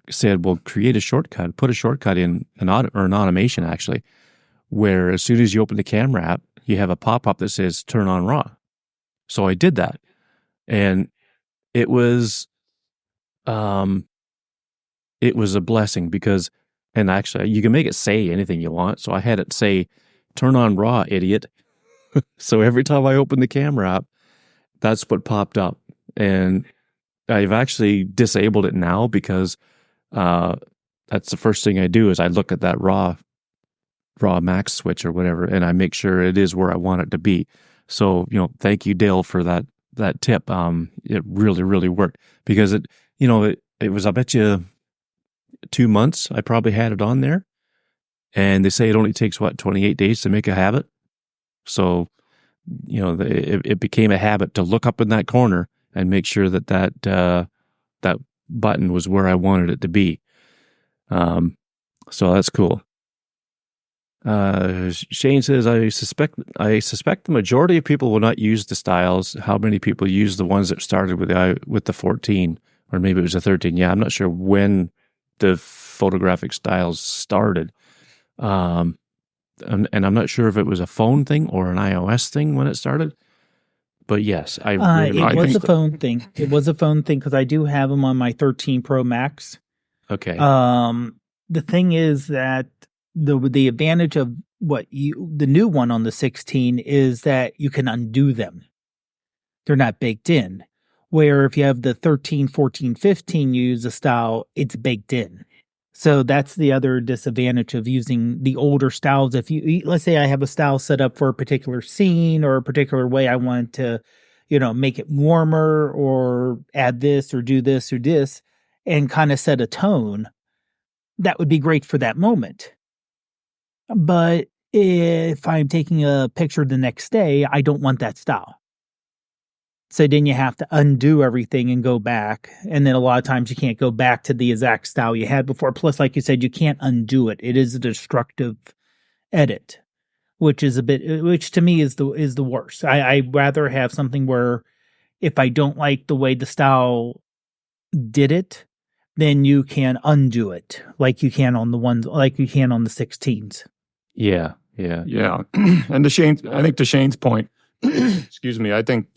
said, well, create a shortcut, put a shortcut in an automation actually, where as soon as you open the camera app, you have a pop-up that says turn on RAW. So I did that. And it was a blessing because, and actually you can make it say anything you want. So I had it say, turn on RAW, idiot. So every time I opened the camera app, that's what popped up. And I've actually disabled it now because that's the first thing I do is I look at that raw max switch or whatever, and I make sure it is where I want it to be. So, thank you, Dale, for that tip. It really, really worked because it was, I bet you 2 months I probably had it on there, and they say it only takes 28 days to make a habit. So, it became a habit to look up in that corner and make sure that button was where I wanted it to be. So that's cool. Shane says, I suspect the majority of people will not use the styles. How many people use the ones that started with the 14, or maybe it was a 13? Yeah, I'm not sure when the photographic styles started. And I'm not sure if it was a phone thing or an iOS thing when it started. But yes, it was a phone thing. It was a phone thing because I do have them on my 13 Pro Max. Okay. The thing is that the advantage of the new one on the 16 is that you can undo them. They're not baked in. Where if you have the 13, 14, 15, you use a style, it's baked in. So that's the other disadvantage of using the older styles. If let's say I have a style set up for a particular scene or a particular way I want to, make it warmer or add this or do this or this and kind of set a tone, that would be great for that moment. But if I'm taking a picture the next day, I don't want that style. So then you have to undo everything and go back. And then a lot of times you can't go back to the exact style you had before. Plus, like you said, you can't undo it. It is a destructive edit, which to me is the worst. I'd rather have something where if I don't like the way the style did it, then you can undo it like you can on the 16s. Yeah. And I think to Shane's point, excuse me, I think,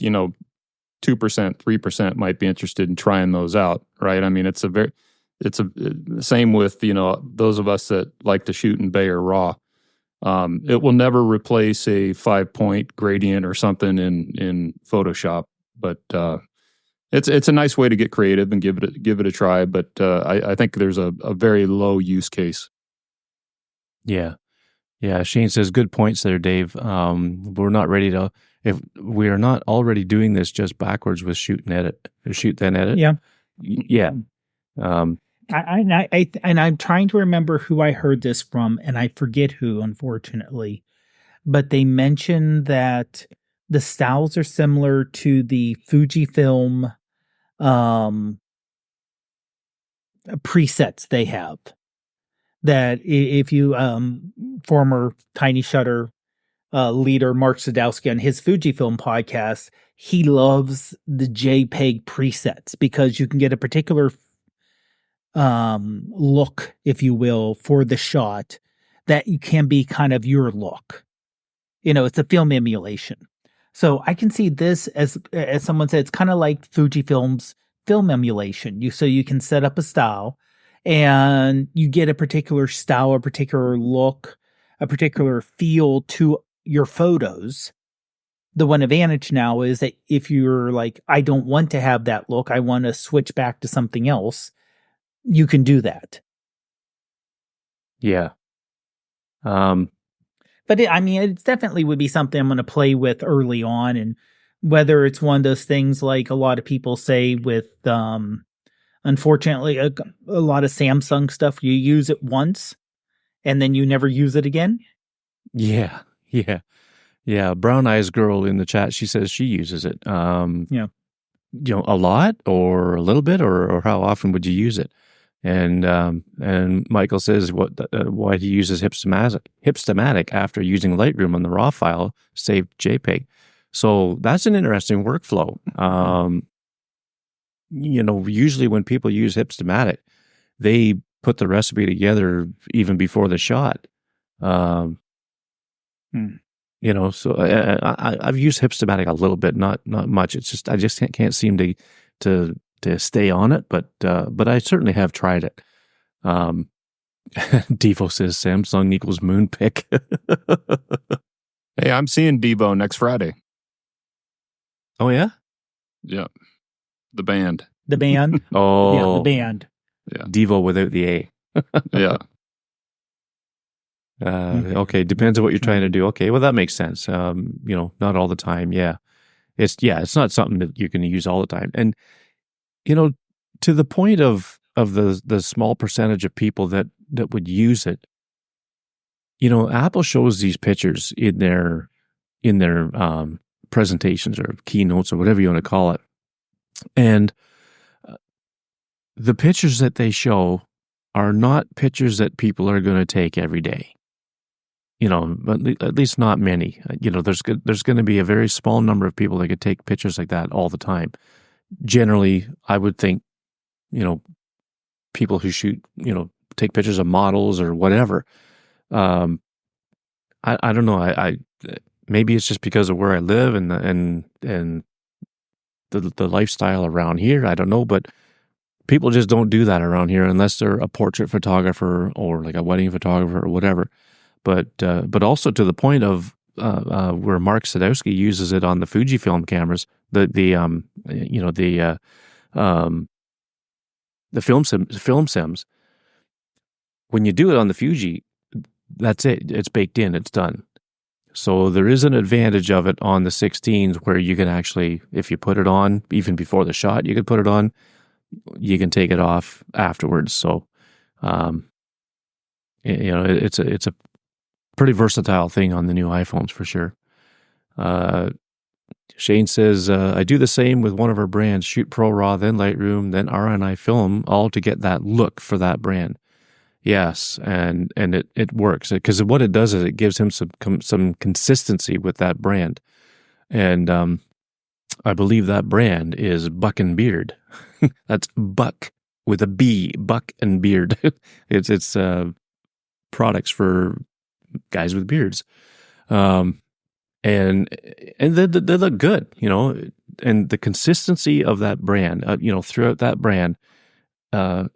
2%, 3% might be interested in trying those out, right? I mean, it's the same with, those of us that like to shoot in Bay or RAW. It will never replace a 5-point gradient or something in Photoshop, but it's a nice way to get creative and give it a try. But I think there's a very low use case. Yeah. Shane says, good points there, Dave. We're not ready to. If we are not already doing this just backwards with shoot then edit. Yeah. I'm trying to remember who I heard this from, and I forget who, unfortunately. But they mentioned that the styles are similar to the Fujifilm. presets they have. That if you former Tiny Shutter leader Mark Sadowski on his Fujifilm podcast, he loves the JPEG presets because you can get a particular look, if you will, for the shot that can be kind of your look. It's a film emulation. So I can see this as someone said, it's kind of like Fujifilm's film emulation. You can set up a style and you get a particular style, a particular look, a particular feel to your photos. The one advantage now is that if you're like, I don't want to have that look, I want to switch back to something else, you can do that. Yeah. But it definitely would be something I'm going to play with early on. And whether it's one of those things like a lot of people say with, unfortunately, a lot of Samsung stuff, you use it once and then you never use it again. Yeah. Brown Eyes Girl in the chat, she says she uses it. Yeah. A lot or a little bit, or how often would you use it? And Michael says why he uses Hipstamatic after using Lightroom on the RAW file saved JPEG. So that's an interesting workflow. Usually when people use Hipstamatic, they put the recipe together even before the shot. So I've used Hipstamatic a little bit, not much. It's just I just can't seem to stay on it, but I certainly have tried it. Devo says Samsung equals Moonpic. Hey, I'm seeing Devo next Friday. Oh yeah? Yeah. The band. The band? Oh. Yeah, the band. Yeah. Devo without the A. Yeah. Okay, depends on what you're trying to do. Okay, well that makes sense. Not all the time. Yeah. It's not something that you're going to use all the time. And to the point of the small percentage of people that would use it, Apple shows these pictures in their presentations or keynotes or whatever you want to call it. And the pictures that they show are not pictures that people are going to take every day. But at least not many. There's going to be a very small number of people that could take pictures like that all the time. Generally, I would think, people who shoot, take pictures of models or whatever. I don't know. I maybe it's just because of where I live and the lifestyle around here. I don't know, but people just don't do that around here unless they're a portrait photographer or like a wedding photographer or whatever. But also to the point of where Mark Sadowski uses it on the Fujifilm cameras, the film sims. When you do it on the Fuji, that's it. It's baked in. It's done. So there is an advantage of it on the 16s where you can actually, if you put it on, even before the shot, you can put it on. You can take it off afterwards. So, it's a pretty versatile thing on the new iPhones for sure. Shane says, I do the same with one of our brands, shoot Pro Raw, then Lightroom, then RNI Film, all to get that look for that brand. Yes, and it works because what it does is it gives him some consistency with that brand, and I believe that brand is Buck and Beard. That's Buck with a B, Buck and Beard. It's products for guys with beards, and they look good, and the consistency of that brand, throughout that brand,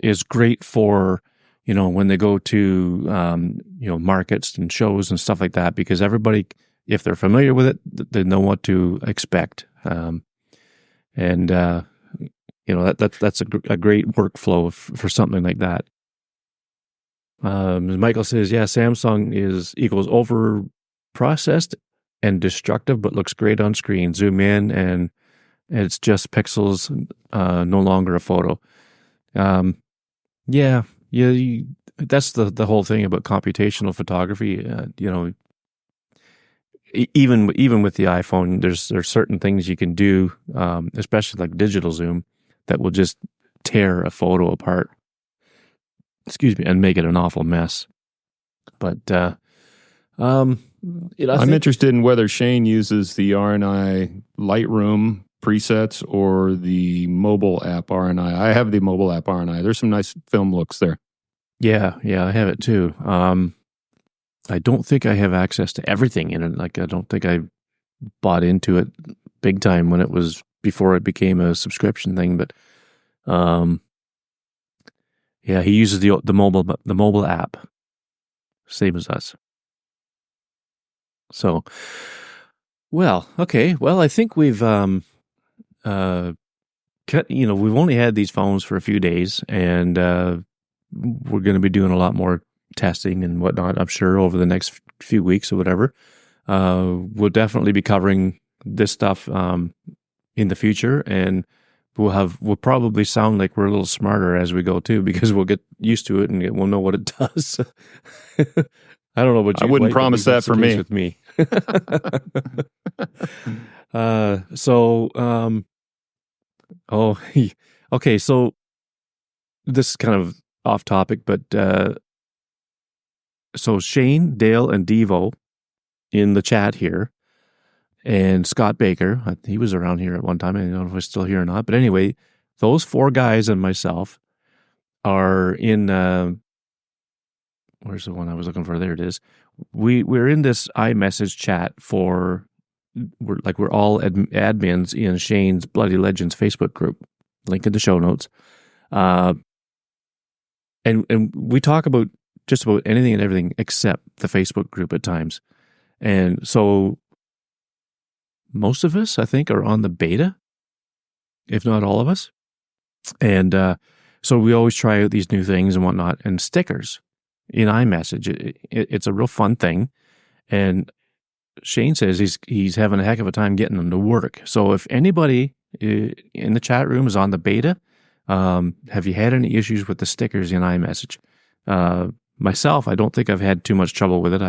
is great for. When they go to, markets and shows and stuff like that, because everybody, if they're familiar with it, they know what to expect. That's a great workflow for something like that. Michael says, yeah, Samsung equals over processed and destructive, but looks great on screen. Zoom in and it's just pixels, no longer a photo. Yeah, that's the whole thing about computational photography. Even with the iPhone, there's certain things you can do, especially like digital zoom, that will just tear a photo apart. excuse me, and make it an awful mess. But I'm interested in whether Shane uses the RNI Lightroom presets or the mobile app RNI. I have the mobile app RNI. There's some nice film looks there. Yeah, I have it too. I don't think I have access to everything in it. Like, I don't think I bought into it big time when it was before it became a subscription thing. But yeah, he uses the mobile app, same as us. So, well, okay. Well, I think we've we've only had these phones for a few days, and we're going to be doing a lot more testing and whatnot, I'm sure, over the next few weeks or whatever. We'll definitely be covering this stuff in the future, and we'll probably sound like we're a little smarter as we go too, because we'll get used to it and we'll know what it does. I don't know what you. I wouldn't promise that for me. With me. Okay. So this is kind of off topic, but so Shane, Dale, and Devo in the chat here, and Scott Baker, he was around here at one time. I don't know if he's still here or not, but anyway, those 4 guys and myself are in. Where's the one I was looking for? There it is. We're in this iMessage chat for. We're all admins in Shane's Bloody Legends Facebook group. Link in the show notes. And we talk about just about anything and everything except the Facebook group at times. And so most of us, I think, are on the beta, if not all of us. And so we always try out these new things and whatnot. And stickers in iMessage, it's a real fun thing. And Shane says he's having a heck of a time getting them to work. So if anybody in the chat room is on the beta, have you had any issues with the stickers in iMessage? Myself, I don't think I've had too much trouble with it.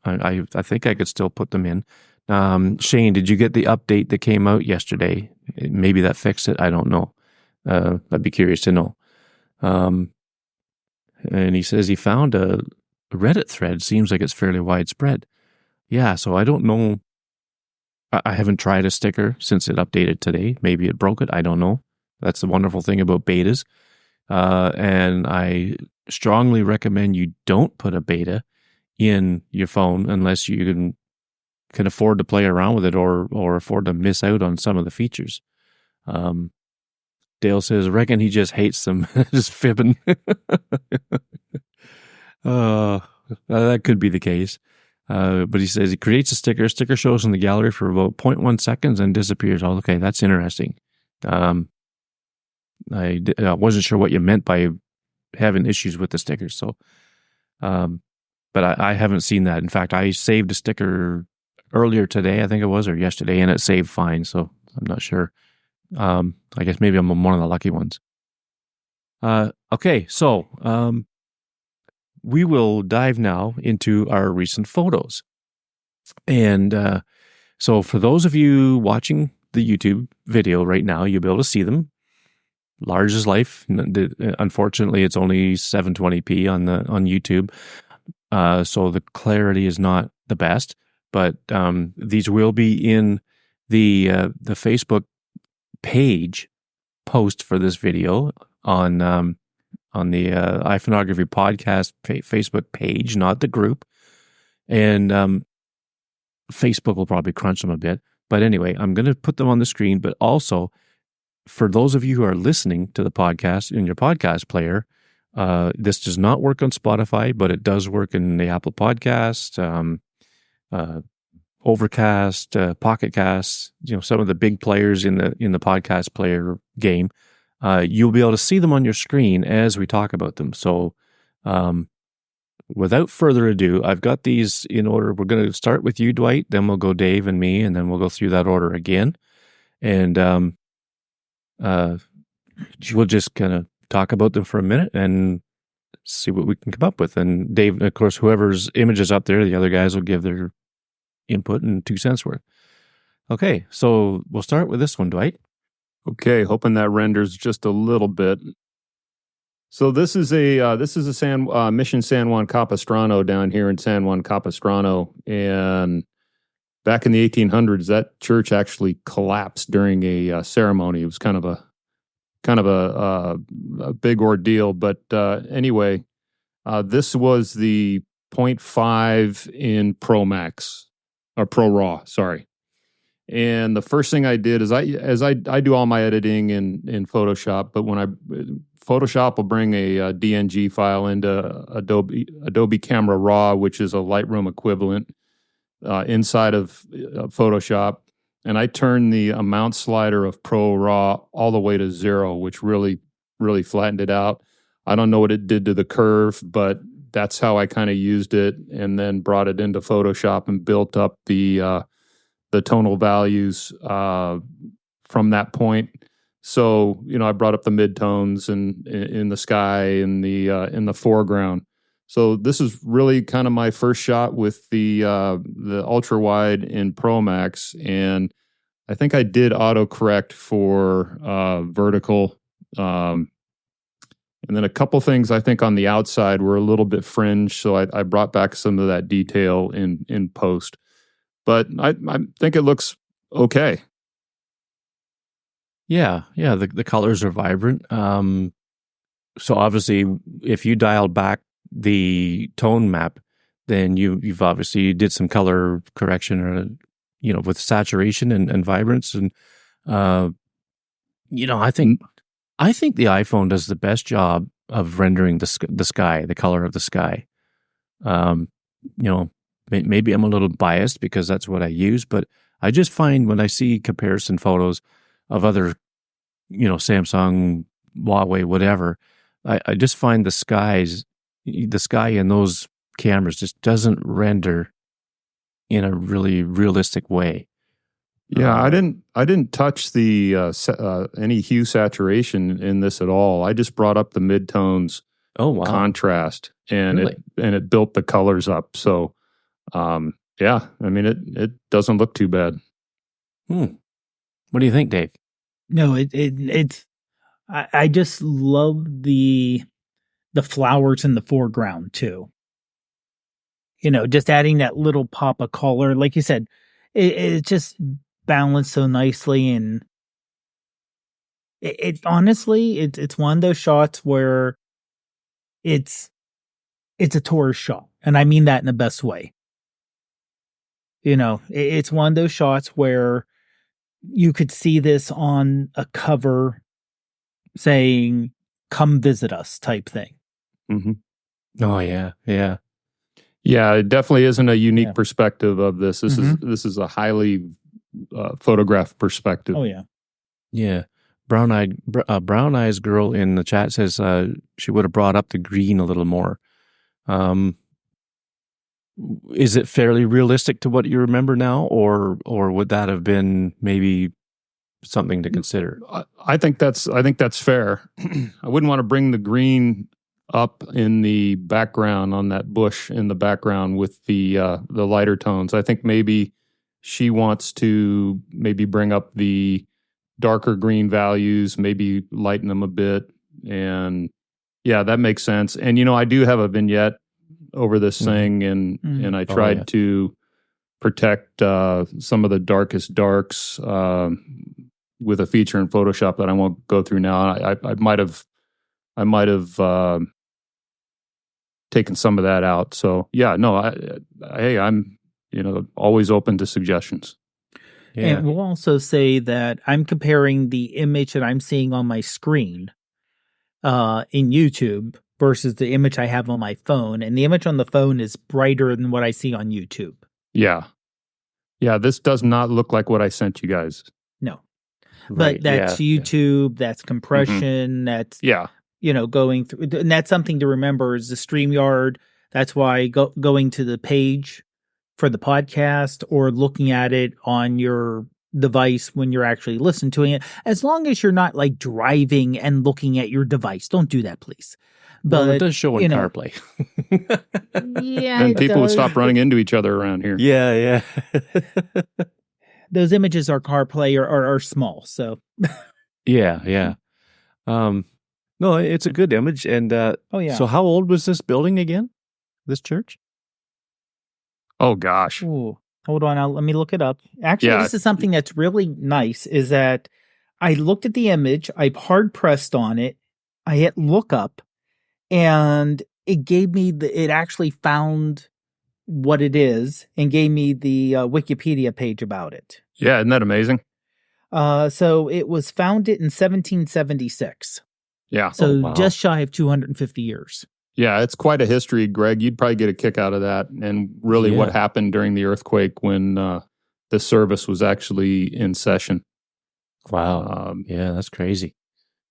I think I could still put them in. Shane, did you get the update that came out yesterday? Maybe that fixed it. I don't know. I'd be curious to know. And he says he found a Reddit thread. Seems like it's fairly widespread. Yeah, so I don't know. I haven't tried a sticker since it updated today. Maybe it broke it. I don't know. That's the wonderful thing about betas. And I strongly recommend you don't put a beta in your phone unless you can afford to play around with it or afford to miss out on some of the features. Dale says, I reckon he just hates them. Just fibbing. That could be the case. But he says he creates a sticker. Sticker shows in the gallery for about 0.1 seconds and disappears. Oh, okay, that's interesting. I wasn't sure what you meant by having issues with the stickers. So, but I haven't seen that. In fact, I saved a sticker earlier today, I think it was, or yesterday, and it saved fine. So I'm not sure. I guess maybe I'm one of the lucky ones. Okay, so we will dive now into our recent photos. And so for those of you watching the YouTube video right now, you'll be able to see them. Large as life. Unfortunately, it's only 720p on YouTube. So the clarity is not the best, but these will be in the Facebook page post for this video on the iPhoneography podcast Facebook page, not the group. And Facebook will probably crunch them a bit. But anyway, I'm going to put them on the screen, but also for those of you who are listening to the podcast in your podcast player, this does not work on Spotify, but it does work in the Apple Podcast, Overcast, Pocket Cast, some of the big players in the podcast player game. You'll be able to see them on your screen as we talk about them. So without further ado, I've got these in order. We're going to start with you, Dwight, then we'll go Dave and me, and then we'll go through that order again. And we'll just kind of talk about them for a minute and see what we can come up with. And Dave, of course, whoever's image is up there, the other guys will give their input and 2 cents worth. Okay, so we'll start with this one, Dwight. Okay, hoping that renders just a little bit. So this is a Mission San Juan Capistrano down here in San Juan Capistrano, and back in the 1800s, that church actually collapsed during a ceremony. It was kind of a big ordeal, but anyway, this was the 0.5 in Pro Max or Pro Raw, sorry. And the first thing I did is I do all my editing in Photoshop, but when Photoshop will bring a DNG file into Adobe Camera Raw, which is a Lightroom equivalent inside of Photoshop, and I turn the amount slider of Pro Raw all the way to 0, which really flattened it out. I don't know what it did to the curve, but that's how I kind of used it, and then brought it into Photoshop and built up the tonal values from that point. So, I brought up the midtones and in the sky and in the foreground. So this is really kind of my first shot with the ultra wide in Pro Max, and I think I did autocorrect for vertical. And then a couple things I think on the outside were a little bit fringe, so I brought back some of that detail in post. But I think it looks okay. Yeah. The colors are vibrant. So obviously, if you dialed back the tone map, then you've obviously did some color correction, or with saturation and vibrance, and I think the iPhone does the best job of rendering the sky, the color of the sky. Maybe I'm a little biased because that's what I use, but I just find when I see comparison photos of other, Samsung, Huawei, whatever, I just find the sky in those cameras just doesn't render in a really realistic way. Yeah, I didn't touch the any hue saturation in this at all. I just brought up the midtones, contrast, and really? it built the colors up. So, yeah, I mean it doesn't look too bad. What do you think, Dave? No, it's I just love the flowers in the foreground too. Just adding that little pop of color, like you said, it just balanced so nicely, and it honestly, it's one of those shots where it's a tourist shot, and I mean that in the best way. It's one of those shots where you could see this on a cover saying, "Come visit us," type thing. Mm-hmm. Oh yeah. Yeah, it definitely isn't a unique perspective of this. This is a highly photographed perspective. Oh yeah. Yeah. Brown eyes girl in the chat says she would have brought up the green a little more. Is it fairly realistic to what you remember now, or would that have been maybe something to consider? I think that's fair. I wouldn't want to bring the green up in the background on that bush in the background with the lighter tones. I think maybe she wants to maybe bring up the darker green values, maybe lighten them a bit, and yeah, that makes sense. And I do have a vignette over this thing, and I tried to protect some of the darkest darks with a feature in Photoshop that I won't go through now. I might have taken some of that out. So yeah, no, I'm always open to suggestions. Yeah. And we'll also say that I'm comparing the image that I'm seeing on my screen in YouTube versus the image I have on my phone, and the image on the phone is brighter than what I see on YouTube. Yeah, this does not look like what I sent you guys. No, but that's YouTube. That's compression. That's going through, and that's something to remember is the StreamYard. That's why going to the page for the podcast or looking at it on your device when you're actually listening to it, as long as you're not like driving and looking at your device. Don't do that, please. But it does show in CarPlay. Yeah, and people would stop running into each other around here. Yeah. Those images are CarPlay are small, so yeah. No, No, it's a good image. And Oh, yeah. so how old was this building again? This church? Oh gosh. Ooh, hold on. Let me look it up. Actually, Yeah. this is something that's really nice is that I looked at the image, I hard pressed on it, I hit look up, and it gave me it actually found what it is and gave me the Wikipedia page about it. Yeah, isn't that amazing? So it was founded in 1776. Yeah. So wow. just shy of 250 years. Yeah, it's quite a history, Greg. You'd probably get a kick out of that. And really what Yeah. happened during the earthquake when the service was actually in session. Wow. Yeah, that's crazy.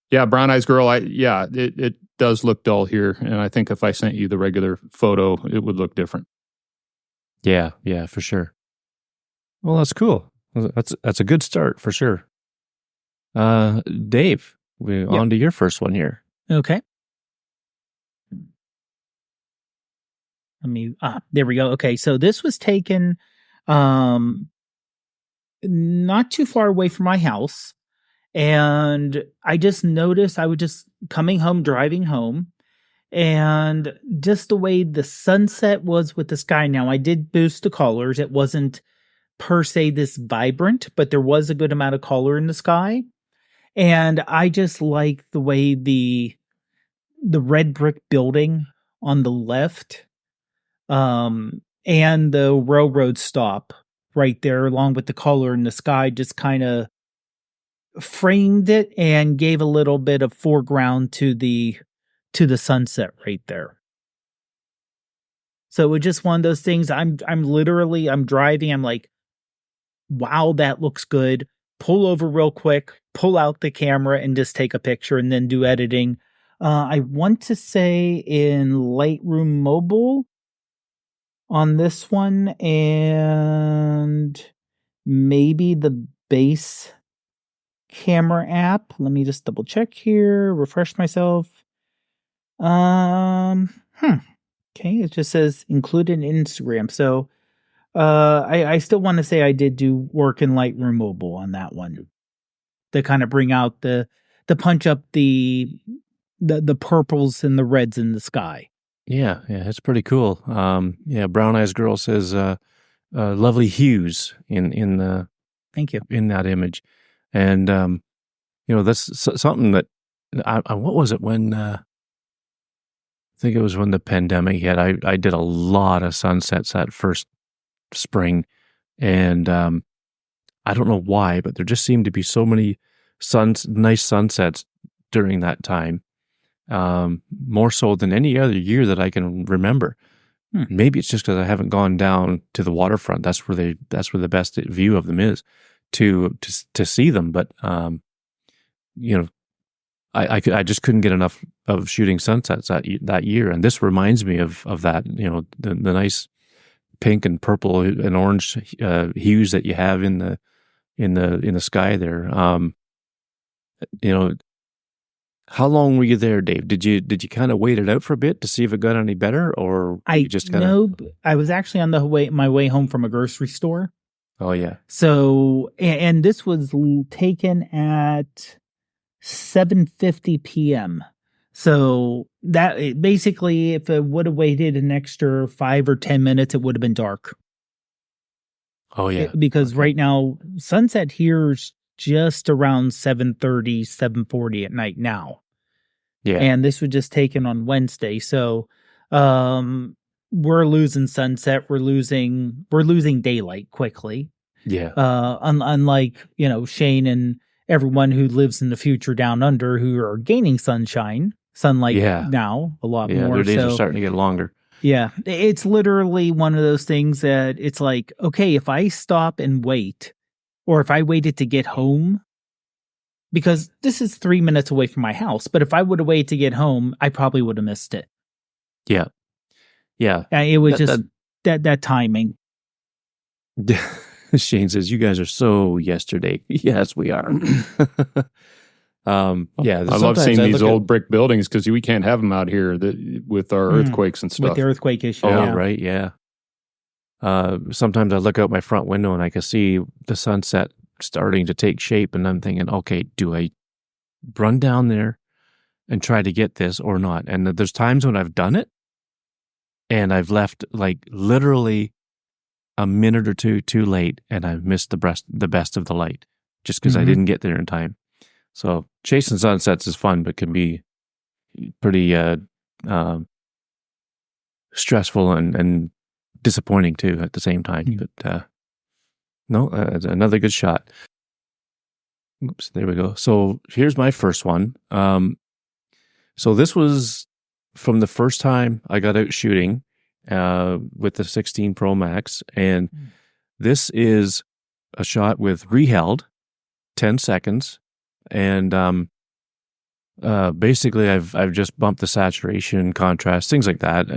Yeah, Brown Eyes Girl, it does look dull here. And I think if I sent you the regular photo, it would look different. Yeah, for sure. Well, that's cool. That's a good start for sure. Dave, on to your first one here. Okay. There we go. Okay, so this was taken not too far away from my house. And I just noticed I was just coming home, driving home, and just the way the sunset was with the sky. Now, I did boost the colors. It wasn't per se this vibrant, but there was a good amount of color in the sky. And I just like the way the red brick building on the left, and the railroad stop right there, along with the color in the sky, just kind of framed it and gave a little bit of foreground to the sunset right there. So it was just one of those things. I'm driving. I'm like, wow, that looks good. Pull over real quick, pull out the camera and just take a picture and then do editing. I want to say in Lightroom Mobile on this one, and maybe the base camera app. Let me just double check here, refresh myself. Okay, it just says included in Instagram. So I still want to say I did do work in Lightroom Mobile on that one to kind of bring out the punch up the purples and the reds in the sky. Yeah, it's pretty cool. Brown Eyes Girl says lovely hues in the Thank you. in that image. And that's something that what was it when I think it was when the pandemic hit. I did a lot of sunsets that first spring, and I don't know why, but there just seemed to be so many nice sunsets during that time, more so than any other year that I can remember. Maybe it's just because I haven't gone down to the waterfront. That's where the best view of them is to see them. But I just couldn't get enough of shooting sunsets that year, and this reminds me of that. The nice pink and purple and orange hues that you have in the sky there. How long were you there, Dave? Did you kind of wait it out for a bit to see if it got any better, or you just kind of? No, I was actually on my way home from a grocery store. Oh yeah. So and this was taken at 7:50 p.m. So that basically, if it would have waited an extra 5 or 10 minutes, it would have been dark. Oh yeah. Because right now sunset here is just around 7:30, 7:40 at night now. Yeah. And this was just taken on Wednesday. So we're losing sunset, we're losing daylight quickly. Yeah. Unlike, Shane and everyone who lives in the future down under who are gaining sunlight now a lot more. Yeah, their days are starting to get longer. Yeah, it's literally one of those things that it's like, okay, if I stop and wait, or if I waited to get home, because this is 3 minutes away from my house, but if I would have waited to get home, I probably would have missed it. Yeah. Yeah. It was that timing. Shane says, "You guys are so yesterday." Yes, we are. I love seeing these old brick buildings because we can't have them out here with our earthquakes and stuff. With the earthquake issue. Oh, right, yeah. Sometimes I look out my front window and I can see the sunset starting to take shape, and I'm thinking, okay, do I run down there and try to get this or not. And there's times when I've done it and I've left like literally a minute or two too late, and I've missed the best of the light just because I didn't get there in time. So chasing sunsets is fun, but can be pretty stressful and disappointing too at the same time. But another good shot. Oops, there we go. So here's my first one. So this was from the first time I got out shooting with the 16 Pro Max, and this is a shot with reheld 10 seconds, and basically I've just bumped the saturation, contrast, things like that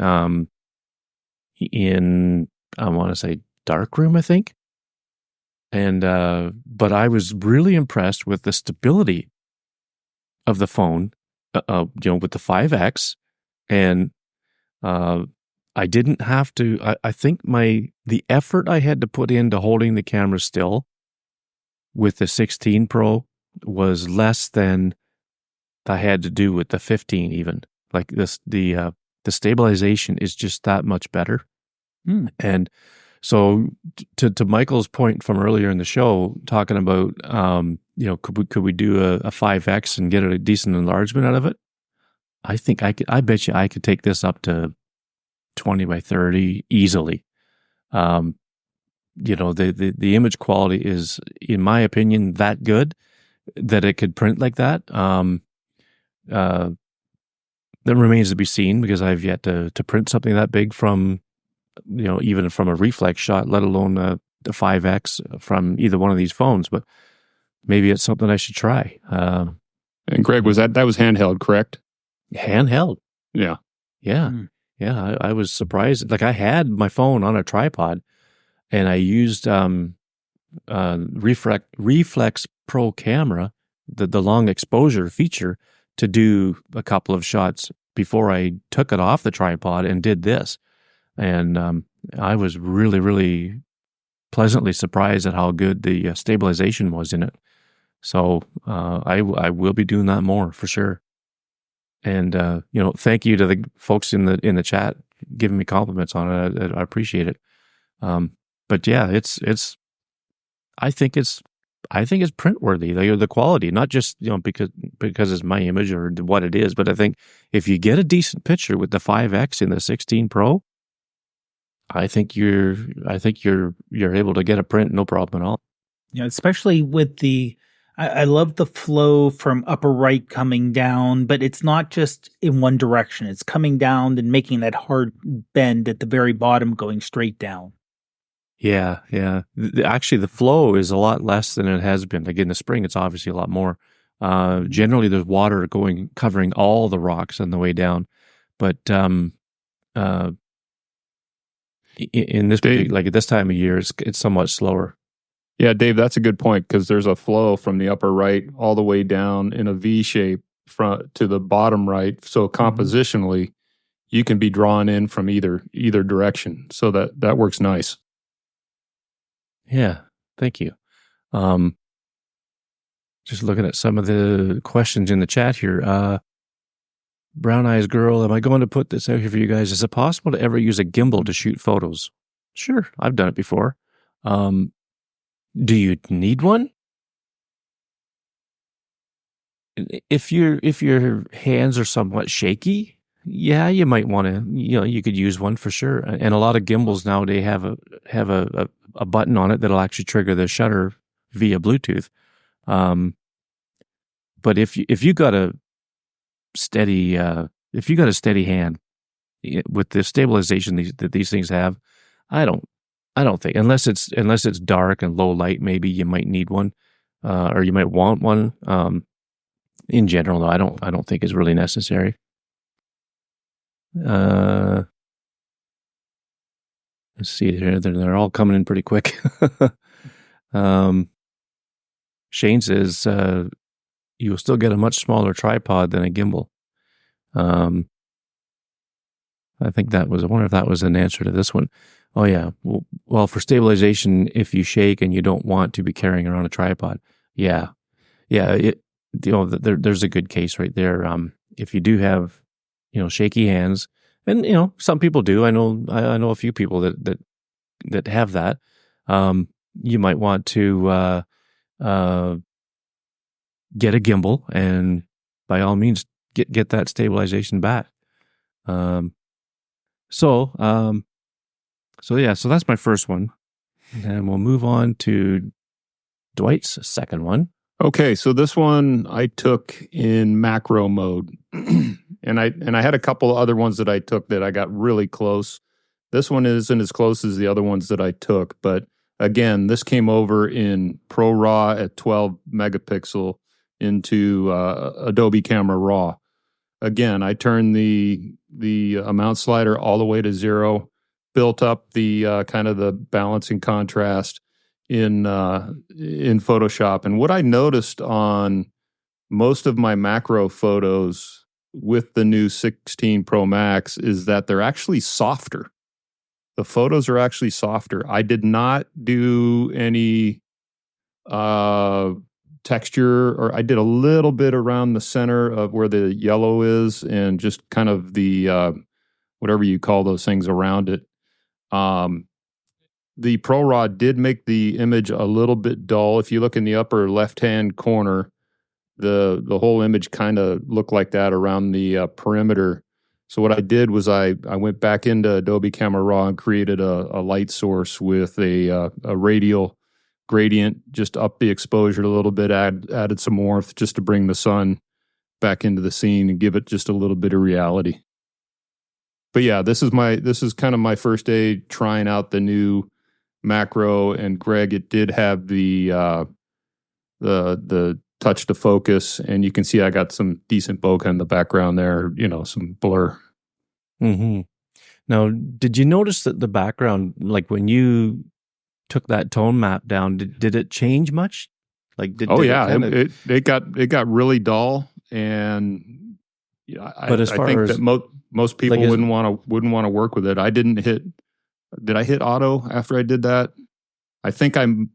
in, I want to say, darkroom, I think. And but I was really impressed with the stability of the phone, with the 5X, and I didn't have to. I think the effort I had to put into holding the camera still with the 16 Pro was less than I had to do with the 15. Even like this, the stabilization is just that much better. And so to Michael's point from earlier in the show, talking about could we do a 5X and get a decent enlargement out of it? I think I could. I bet you I could take this up to 20 by 30 easily. The image quality is, in my opinion, that good that it could print like that. That remains to be seen, because I've yet to print something that big from, even from a reflex shot, let alone the 5X from either one of these phones. But maybe it's something I should try. And Greg, was that was handheld, correct? Handheld. Yeah. Yeah. Yeah. I was surprised. Like, I had my phone on a tripod, and I used Reflex Pro camera, the long exposure feature, to do a couple of shots before I took it off the tripod and did this. And I was really, really pleasantly surprised at how good the stabilization was in it. So I will be doing that more for sure. And thank you to the folks in the chat giving me compliments on it. I appreciate it. But yeah, I think it's print worthy. The quality, not just because it's my image or what it is, but I think if you get a decent picture with the 5X in the 16 Pro, I think you're able to get a print no problem at all. Yeah, especially with I love the flow from upper right coming down, but it's not just in one direction. It's coming down and making that hard bend at the very bottom, going straight down. Yeah. Actually, the flow is a lot less than it has been. Like in the spring, it's obviously a lot more. Generally, there's water covering all the rocks on the way down. But in this, like at this time of year, it's somewhat slower. Yeah, Dave, that's a good point, because there's a flow from the upper right all the way down in a V shape to the bottom right. So compositionally, you can be drawn in from either direction. So that works nice. Yeah, thank you. Just looking at some of the questions in the chat here. Brown Eyes Girl, am I going to put this out here for you guys? Is it possible to ever use a gimbal to shoot photos? Sure, I've done it before. Do you need one? If your hands are somewhat shaky, yeah, you might want to. You could use one for sure. And a lot of gimbals nowadays have a button on it that'll actually trigger the shutter via Bluetooth. But if you got a steady hand with the stabilization that these things have, I don't think, unless it's dark and low light, maybe you might need one, or you might want one. In general, though, I don't think it's really necessary. Let's see here. They're all coming in pretty quick. Shane says you will still get a much smaller tripod than a gimbal. I wonder if that was an answer to this one. Oh yeah. Well, for stabilization, if you shake and you don't want to be carrying around a tripod, yeah. There's a good case right there. if you do have, shaky hands, and some people do. I know a few people that have that. You might want to get a gimbal, and by all means, get that stabilization back. So that's my first one, and we'll move on to Dwight's second one. Okay, so this one I took in macro mode, and I had a couple other ones that I took that I got really close. This one isn't as close as the other ones that I took, but again, this came over in Pro Raw at 12 megapixel into Adobe Camera Raw. Again, I turned the amount slider all the way to 0, built up the kind of the balance and contrast in Photoshop. And what I noticed on most of my macro photos with the new 16 Pro Max is that they're actually softer. The photos are actually softer. I did not do any texture, or I did a little bit around the center of where the yellow is, and just kind of the whatever you call those things around it. The Pro Raw did make the image a little bit dull. If you look in the upper left-hand corner, the whole image kind of looked like that around the perimeter. So what I did was I went back into Adobe Camera Raw and created a light source with a radial gradient, just up the exposure a little bit, added some warmth just to bring the sun back into the scene and give it just a little bit of reality. But yeah, this is kind of my first day trying out the new macro, and Greg, it did have the touch to focus, and you can see I got some decent bokeh in the background there, some blur. Mm-hmm. Now, did you notice that the background, like when you took that tone map down, did it change much? Like, it got really dull, and but as far as that most people wouldn't want to work with it. I didn't hit. Did I hit auto after I did that?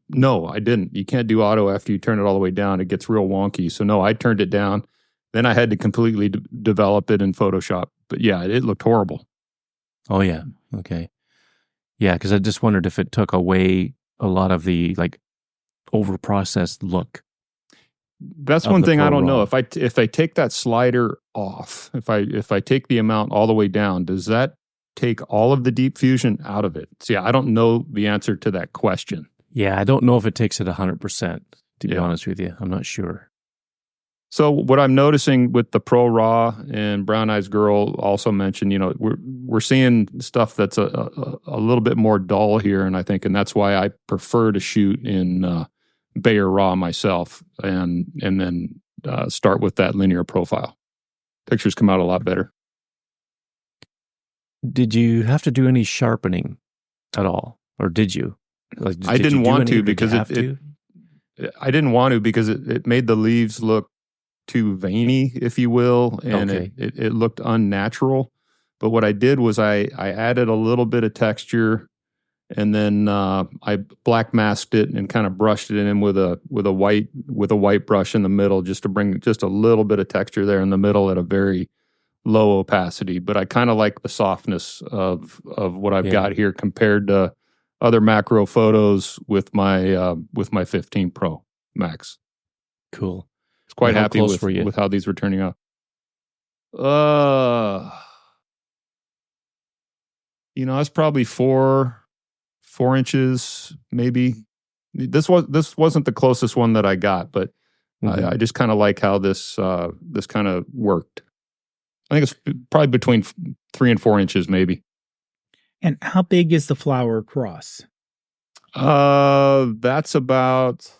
No, I didn't. You can't do auto after you turn it all the way down. It gets real wonky. So no, I turned it down. Then I had to completely develop it in Photoshop. But yeah, it looked horrible. Oh yeah. Okay. Yeah, because I just wondered if it took away a lot of the over-processed look. That's one thing I don't know. If I take that slider off, if I take the amount all the way down, does that take all of the deep fusion out of it? See, I don't know the answer to that question. Yeah, I don't know if it takes it 100%, to be honest with you. I'm not sure. So what I'm noticing with the Pro Raw, and Brown Eyes Girl also mentioned, we're seeing stuff that's a little bit more dull here, and that's why I prefer to shoot in Bayer Raw myself, and then start with that linear profile. Pictures come out a lot better. Did you have to do any sharpening at all, or did you? I didn't want to because I didn't want to because it made the leaves look too veiny, if you will, and it looked unnatural. But what I did was I added a little bit of texture, and then I black masked it and kind of brushed it in with a white brush in the middle, just to bring just a little bit of texture there in the middle at a very low opacity. But I kind of like the softness of what I've got here compared to other macro photos with my 15 Pro Max. Cool. I was quite happy with how these were turning out. It's probably 4 inches, maybe. This wasn't the closest one that I got, but I just kind of like how this kind of worked. I think it's probably between 3 and 4 inches, maybe. And how big is the flower across? That's about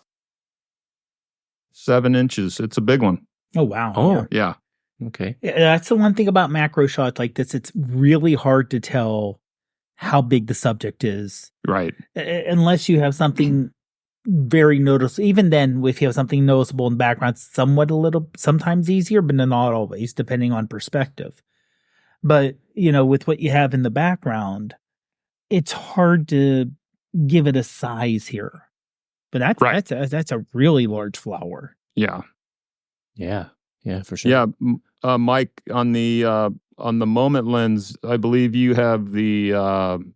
7 inches. It's a big one. Oh, wow. Oh, yeah. Okay. Yeah, that's the one thing about macro shots like this. It's really hard to tell how big the subject is. Right. Unless you have something very noticeable. Even then, if you have something noticeable in the background, it's sometimes easier, but not always, depending on perspective. But, with what you have in the background, it's hard to give it a size here. But that's a really large flower. Yeah. Yeah. Yeah, for sure. Yeah, Mike, on the moment lens, I believe you have the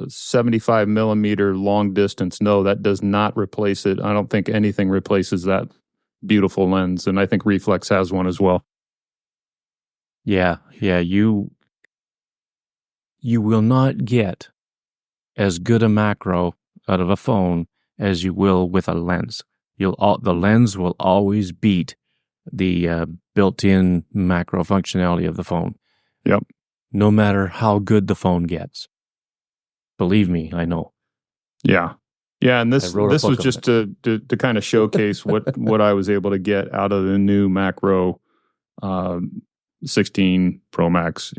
75 millimeter long distance. No, that does not replace it. I don't think anything replaces that beautiful lens, and I think Reflex has one as well. Yeah, you will not get as good a macro out of a phone as you will with a lens. The lens will always beat the built-in macro functionality of the phone. Yep. No matter how good the phone gets. Believe me, I know. Yeah. Yeah, and this was just to kind of showcase what I was able to get out of the new macro 16 Pro Max.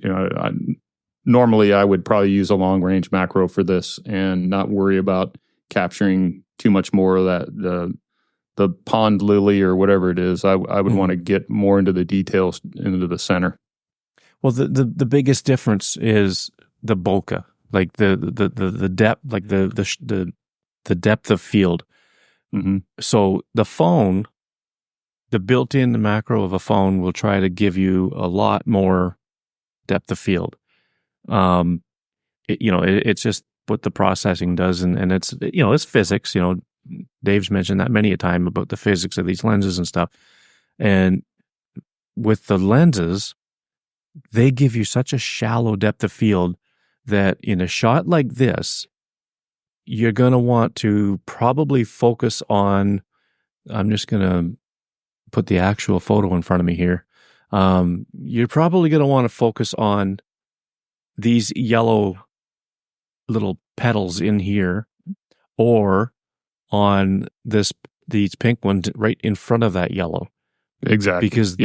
Normally I would probably use a long range macro for this and not worry about capturing too much more of that the pond lily or whatever it is. I would want to get more into the details into the center. Well, the biggest difference is the bokeh, like the depth, like the depth of field. Mm-hmm. So the phone, the built-in macro of a phone will try to give you a lot more depth of field. It's just what the processing does, and it's it's physics. Dave's mentioned that many a time about the physics of these lenses and stuff. And with the lenses, they give you such a shallow depth of field that in a shot like this, you're going to want to probably focus on, I'm just going to put the actual photo in front of me here. You're probably going to want to focus on these yellow little petals in here, or on these pink ones right in front of that yellow. Exactly. Because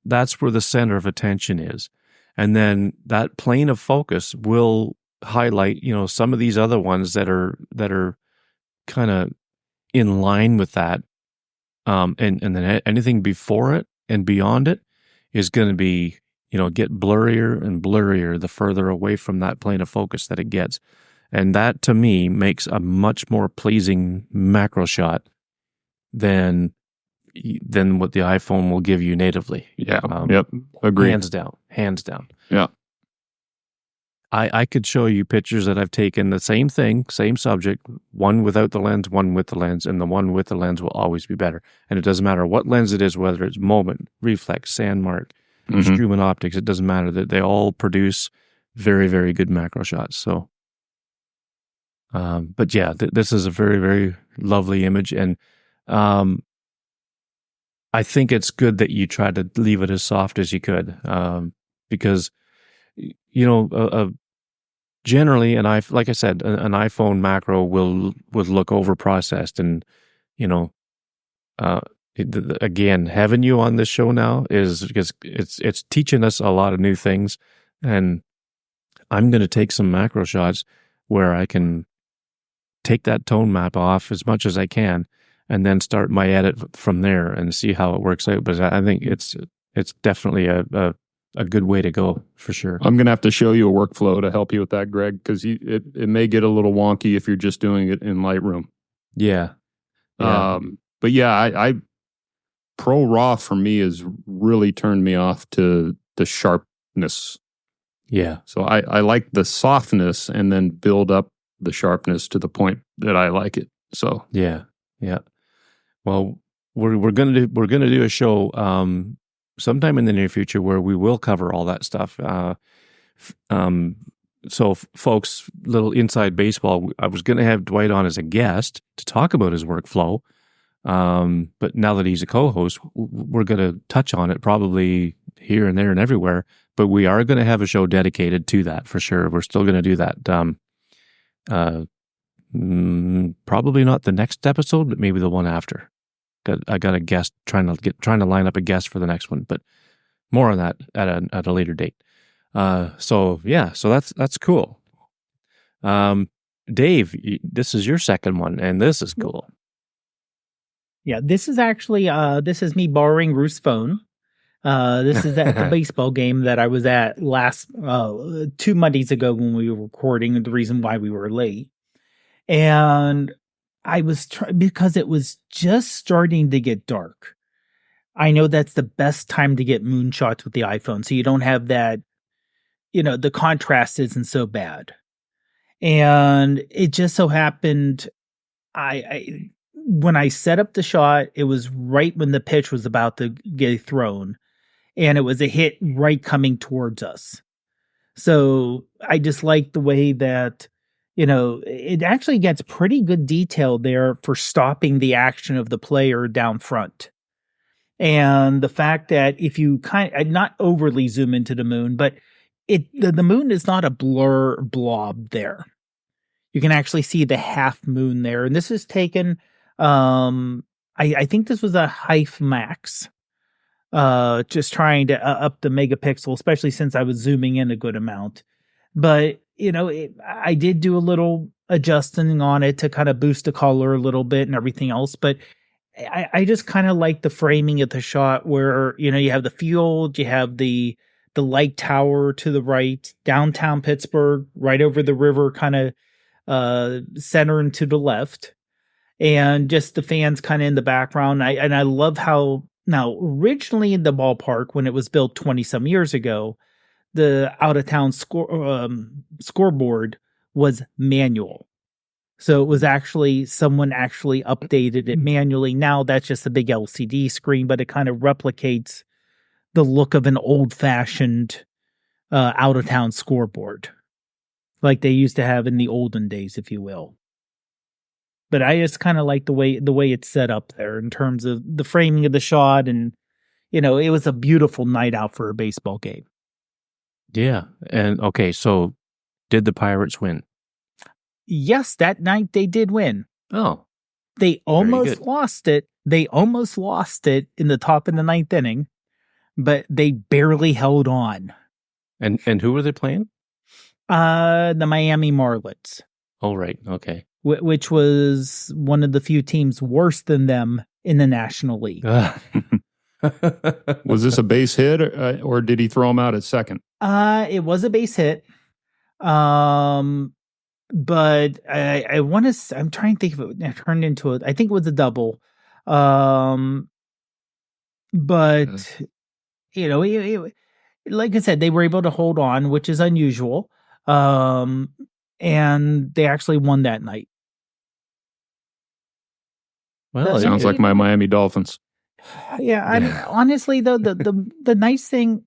that's where the center of attention is. And then that plane of focus will highlight, some of these other ones that are kind of in line with that. And then anything before it and beyond it is going to be, get blurrier and blurrier the further away from that plane of focus that it gets. And that, to me, makes a much more pleasing macro shot than what the iPhone will give you natively. Yeah. Yep. Agreed. Hands down. Yeah. I could show you pictures that I've taken, the same thing, same subject, one without the lens, one with the lens, and the one with the lens will always be better. And it doesn't matter what lens it is, whether it's Moment, Reflex, Sandmark, Struman Optics, it doesn't matter. That they all produce very, very good macro shots. So, but yeah, this is a very, very lovely image. And I think it's good that you try to leave it as soft as you could, because, generally, like I said, an iPhone macro would look over processed, and again, having you on this show now is because it's teaching us a lot of new things, and I'm going to take some macro shots where I can take that tone map off as much as I can, and then start my edit from there and see how it works out. But I think it's definitely a good way to go, for sure. I'm going to have to show you a workflow to help you with that, Greg, because it may get a little wonky if you're just doing it in Lightroom. Yeah. But yeah, I Pro Raw for me has really turned me off to the sharpness. Yeah. So I like the softness and then build up the sharpness to the point that I like it. So yeah. Well, we're gonna do a show sometime in the near future where we will cover all that stuff. So folks, little inside baseball. I was going to have Dwight on as a guest to talk about his workflow, but now that he's a co-host, we're going to touch on it probably here and there and everywhere. But we are going to have a show dedicated to that for sure. We're still going to do that. Probably not the next episode, but maybe the one after. I got a guest trying to line up a guest for the next one, but more on that at a later date. So that's cool. Dave, this is your second one, and this is cool. Yeah, this is actually this is me borrowing Ruth's phone. This is at the baseball game that I was at last 2 Mondays ago when we were recording, and the reason why we were late. And I was because it was just starting to get dark. I know that's the best time to get moonshots with the iPhone. So you don't have that, the contrast isn't so bad. And it just so happened, I when I set up the shot, it was right when the pitch was about to get thrown, and it was a hit right coming towards us. So I just like the way that, it actually gets pretty good detail there for stopping the action of the player down front. And the fact that if you not overly zoom into the moon, but the moon is not a blur blob there. You can actually see the half moon there. And this is taken, I think this was a Hive Max, just trying to up the megapixel, especially since I was zooming in a good amount. But, I did do a little adjusting on it to kind of boost the color a little bit and everything else. But I just kind of like the framing of the shot where, you have the field, you have the light tower to the right, downtown Pittsburgh, right over the river, kind of center and to the left, and just the fans kind of in the background. I love how now originally in the ballpark when it was built 20 some years ago, the out of town scoreboard was manual. So it was actually someone actually updated it manually. Now that's just a big LCD screen, but it kind of replicates the look of an old fashioned out of town scoreboard, like they used to have in the olden days, if you will. But I just kind of like the way it's set up there in terms of the framing of the shot, and it was a beautiful night out for a baseball game. Yeah, and okay, so did the Pirates win? Yes, that night they did win. Oh, they almost lost it. They almost lost it in the top of the ninth inning, but they barely held on. And who were they playing? The Miami Marlins. Oh, right. Okay. Which was one of the few teams worse than them in the National League. Was this a base hit or did he throw him out at second? It was a base hit. But I want to. I'm trying to think if it turned into I think it was a double. But like I said, they were able to hold on, which is unusual. And they actually won that night. Well, sounds like my Miami Dolphins. Yeah, honestly though, the nice thing,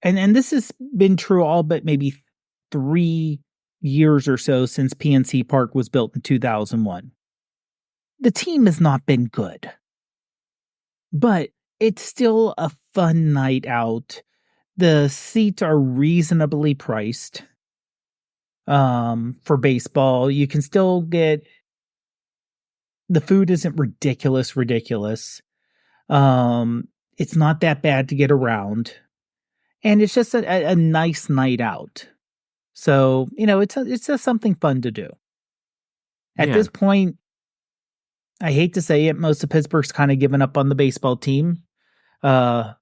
and this has been true all but maybe 3 years or so since PNC Park was built in 2001. The team has not been good, but it's still a fun night out. The seats are reasonably priced. For baseball, you can still get, the food isn't ridiculous. It's not that bad to get around, and it's just a nice night out. So, it's just something fun to do. At this point, I hate to say it, most of Pittsburgh's kind of given up on the baseball team. And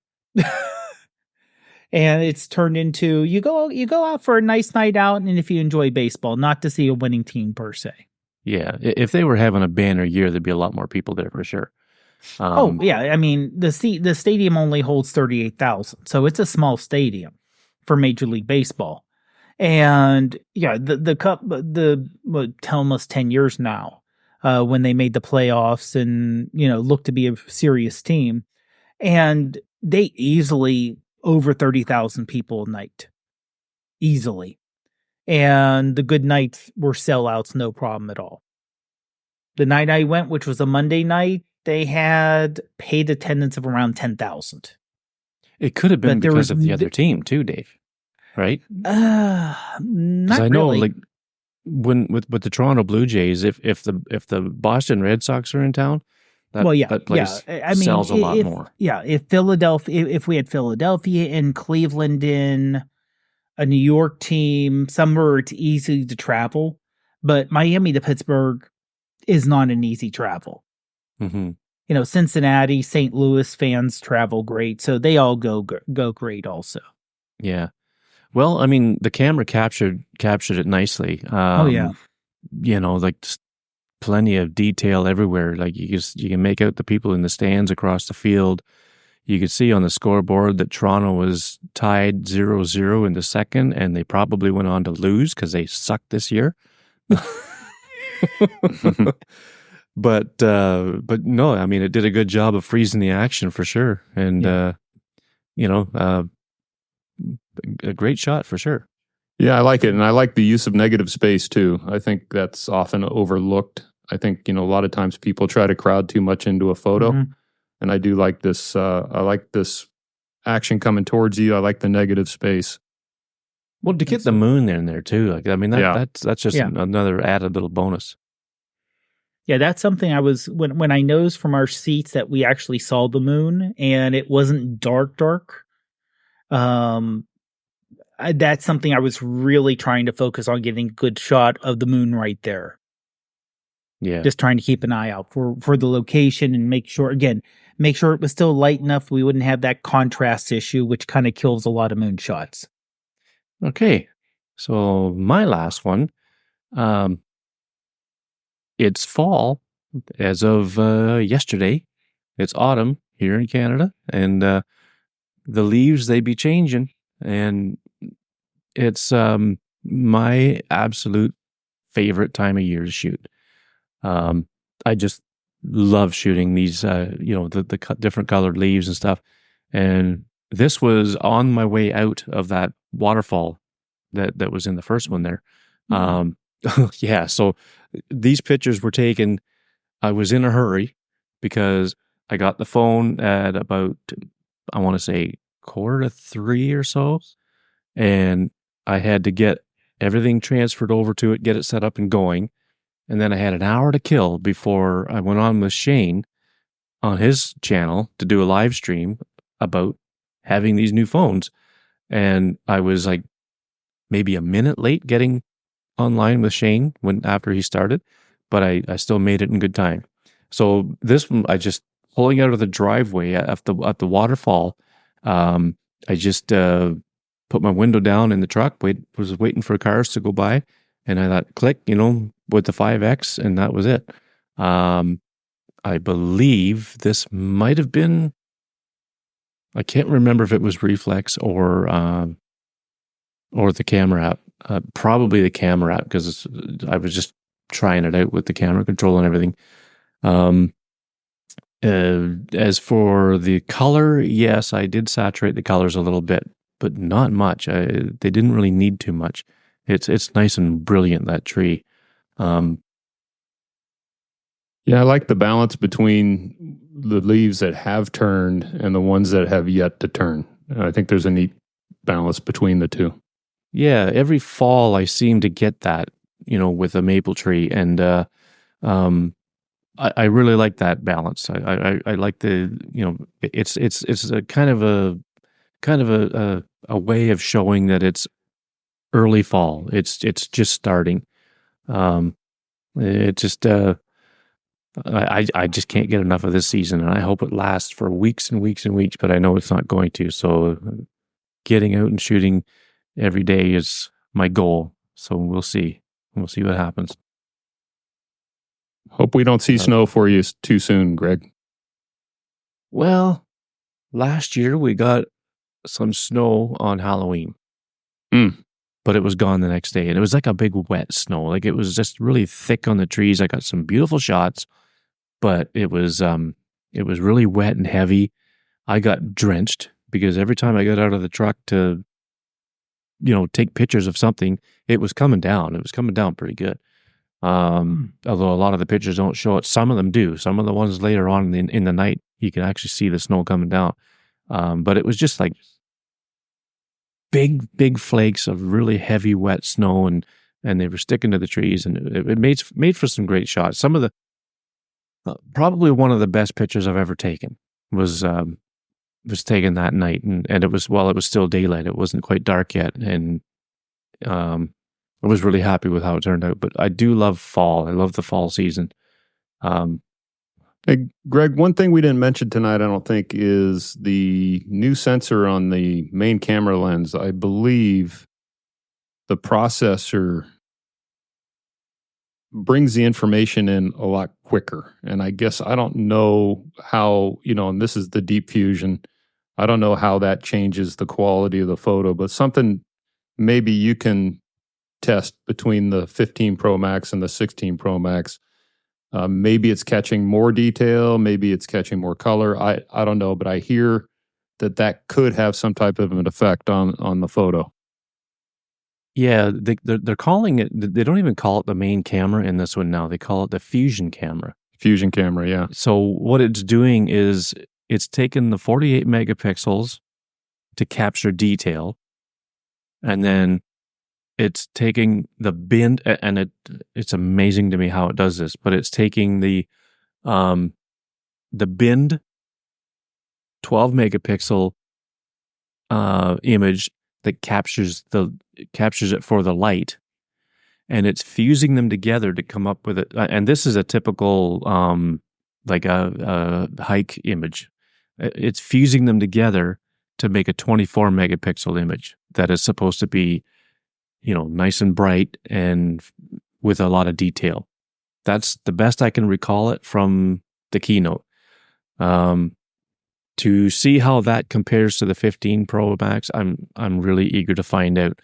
it's turned into, you go out for a nice night out, and if you enjoy baseball, not to see a winning team per se. Yeah, if they were having a banner year, there'd be a lot more people there for sure. I mean, the stadium only holds 38,000, so it's a small stadium for Major League Baseball. And the cup, almost 10 years now, when they made the playoffs and, looked to be a serious team, and they easily over 30,000 people a night, easily. And the good nights were sellouts, no problem at all. The night I went, which was a Monday night, they had paid attendance of around 10,000. It could have been because of the other team too, Dave. Right? Not I know, really. like when with the Toronto Blue Jays, if the Boston Red Sox are in town, that place sells a lot more. Yeah, if we had Philadelphia and Cleveland in, a New York team, somewhere it's easy to travel, but Miami to Pittsburgh is not an easy travel. Mm-hmm. Cincinnati, St. Louis fans travel great, so they all go great also. Yeah. Well, I mean, the camera captured it nicely. Like plenty of detail everywhere. Like you can make out the people in the stands across the field. You could see on the scoreboard that Toronto was tied 0-0 in the second, and they probably went on to lose because they sucked this year. But no, I mean, it did a good job of freezing the action for sure. And, a great shot for sure. Yeah, I like it. And I like the use of negative space too. I think that's often overlooked. I think, a lot of times people try to crowd too much into a photo. Mm-hmm. And I do like this. I like this action coming towards you. I like the negative space. Well, to get the moon in there too. Like, I mean, that's just another added little bonus. Yeah, that's something I was when I noticed from our seats that we actually saw the moon and it wasn't dark. That's something I was really trying to focus on, getting a good shot of the moon right there. Yeah, just trying to keep an eye out for the location and make sure it was still light enough we wouldn't have that contrast issue, which kind of kills a lot of moon shots. Okay, so my last one. It's fall as of yesterday. It's autumn here in Canada, and the leaves, they be changing, and it's my absolute favorite time of year to shoot. I just love shooting these, the different colored leaves and stuff. And this was on my way out of that waterfall that was in the first one there. Yeah, so these pictures were taken. I was in a hurry because I got the phone at about, I want to say 2:45 or so, and I had to get everything transferred over to it, get it set up and going. And then I had an hour to kill before I went on with Shane on his channel to do a live stream about having these new phones. And I was like maybe a minute late getting online with Shane after he started, but I still made it in good time. So this one, I just pulling out of the driveway at the waterfall. I just put my window down in the truck, was waiting for cars to go by, and I thought, click, with the 5X, and that was it. I believe this might have been, I can't remember if it was reflex or the camera app. Probably the camera app, because I was just trying it out with the camera control and everything. As for the color, yes, I did saturate the colors a little bit, but not much. They didn't really need too much. It's nice and brilliant, that tree. Yeah, I like the balance between the leaves that have turned and the ones that have yet to turn. I think there's a neat balance between the two. Yeah, every fall I seem to get that, with a maple tree, and I really like that balance. I like the, it's a kind of a way of showing that it's early fall. It's just starting. It just I just can't get enough of this season, and I hope it lasts for weeks and weeks and weeks. But I know it's not going to. So getting out and shooting every day is my goal. So we'll see. We'll see what happens. Hope we don't see snow for you too soon, Greg. Well, last year we got some snow on Halloween, but it was gone the next day, and it was like a big wet snow. Like it was just really thick on the trees. I got some beautiful shots, but it was really wet and heavy. I got drenched because every time I got out of the truck to, take pictures of something, it was coming down. It was coming down pretty good. Although a lot of the pictures don't show it. Some of them do. Some of the ones later on in the night, you can actually see the snow coming down. But it was just like big flakes of really heavy, wet snow, and they were sticking to the trees, and it made for some great shots. Some of the probably one of the best pictures I've ever taken was taken that night, and it was while it was still daylight. It wasn't quite dark yet, and I was really happy with how it turned out. But I do love fall. I love the fall season. Hey, Greg, one thing we didn't mention tonight, I don't think, is the new sensor on the main camera lens. I believe the processor brings the information in a lot quicker. And I guess I don't know how, and this is the deep fusion. I don't know how that changes the quality of the photo, but something maybe you can test between the 15 Pro Max and the 16 Pro Max. Maybe it's catching more detail, maybe it's catching more color. I don't know, but I hear that could have some type of an effect on the photo. Yeah, they're calling it. They don't even call it the main camera in this one now. They call it the fusion camera. Fusion camera, yeah. So what it's doing is it's taken the 48 megapixels to capture detail, and then it's taking the bin, and it's amazing to me how it does this. But it's taking the binned 12 megapixel image that captures it for the light, and it's fusing them together to come up with it. And this is a typical like a hike image. It's fusing them together to make a 24 megapixel image that is supposed to be, nice and bright and with a lot of detail. That's the best I can recall it from the keynote. To see how that compares to the 15 Pro Max, I'm really eager to find out.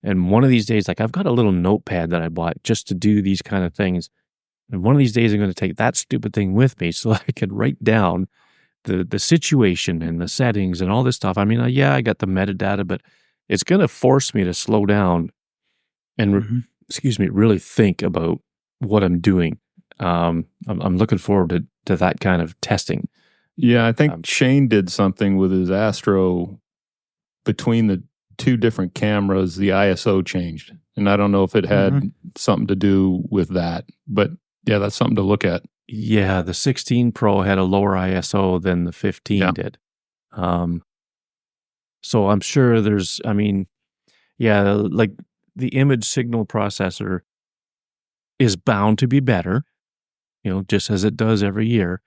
And one of these days, like I've got a little notepad that I bought just to do these kind of things. And one of these days I'm going to take that stupid thing with me so I can write down the situation and the settings and all this stuff. I mean, I got the metadata, but it's going to force me to slow down and, really think about what I'm doing. I'm looking forward to that kind of testing. Yeah, I think Shane did something with his Astro between the two different cameras. The ISO changed, and I don't know if it had something to do with that. But yeah, that's something to look at. Yeah, the 16 Pro had a lower ISO than the 15 did. So I'm sure there's, like the image signal processor is bound to be better, just as it does every year.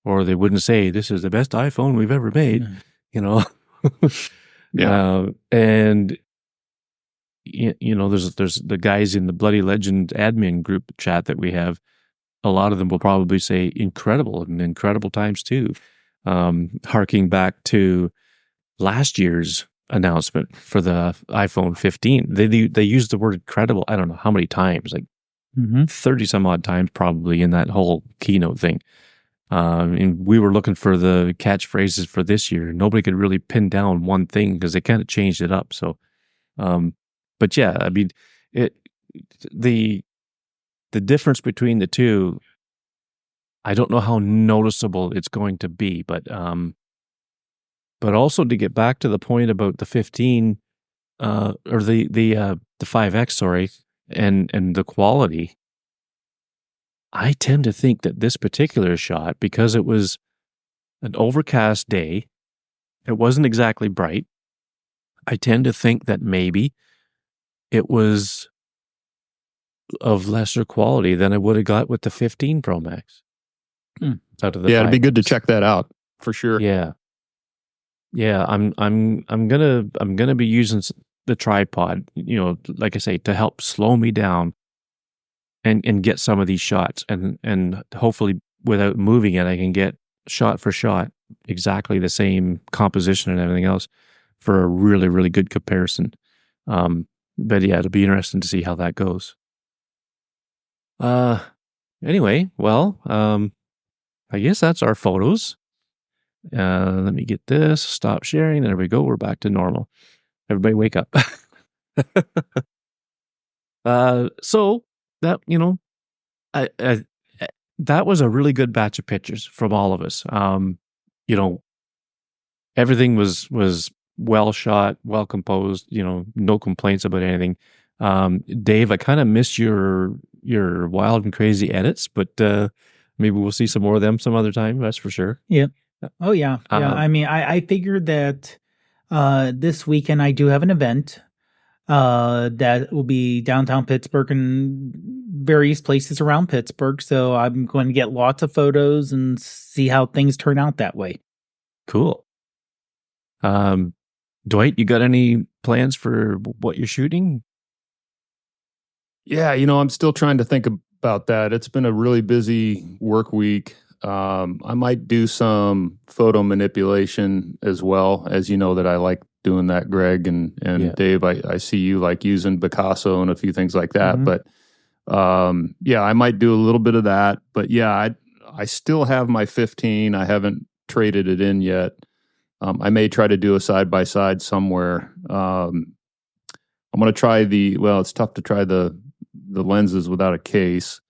Or they wouldn't say this is the best iPhone we've ever made, and there's the guys in the Bloody Legend admin group chat that we have. A lot of them will probably say incredible and incredible times too, harking back to last year's announcement for the iPhone 15. They used the word incredible. I don't know how many times, like 30 some odd times probably in that whole keynote thing. And we were looking for the catchphrases for this year. Nobody could really pin down one thing because they kind of changed it up. So, but yeah, I mean, the difference between the two, I don't know how noticeable it's going to be, but also to get back to the point about the 15, or the 5X, sorry, and the quality. I tend to think that this particular shot, because it was an overcast day, it wasn't exactly bright. I tend to think that maybe it was of lesser quality than I would have got with the 15 Pro Max. Out of the it'd be good to check that out for sure. Yeah. I'm gonna be using the tripod, like I say, to help slow me down and get some of these shots, and hopefully without moving it, I can get shot for shot exactly the same composition and everything else for a really, really good comparison. But yeah, it'll be interesting to see how that goes. Anyway, well, I guess that's our photos. Let me get this, stop sharing. There we go. We're back to normal. Everybody wake up. So that, that was a really good batch of pictures from all of us. Everything was well shot, well composed, no complaints about anything. Dave, I kind of missed your wild and crazy edits, but maybe we'll see some more of them some other time. That's for sure. Yeah. Oh yeah. Yeah. I mean, I figured that this weekend I do have an event that will be downtown Pittsburgh and various places around Pittsburgh. So I'm going to get lots of photos and see how things turn out that way. Cool. Dwight, you got any plans for what you're shooting? Yeah, I'm still trying to think about that. It's been a really busy work week. I might do some photo manipulation as well. As you know, that I like doing that, Greg and Yeah. Dave. I see you like using Picasso and a few things like that. Mhm. But yeah, I might do a little bit of that. But yeah, I still have my 15. I haven't traded it in yet. I may try to do a side by side somewhere. I'm going to try it's tough to try the lenses without a case.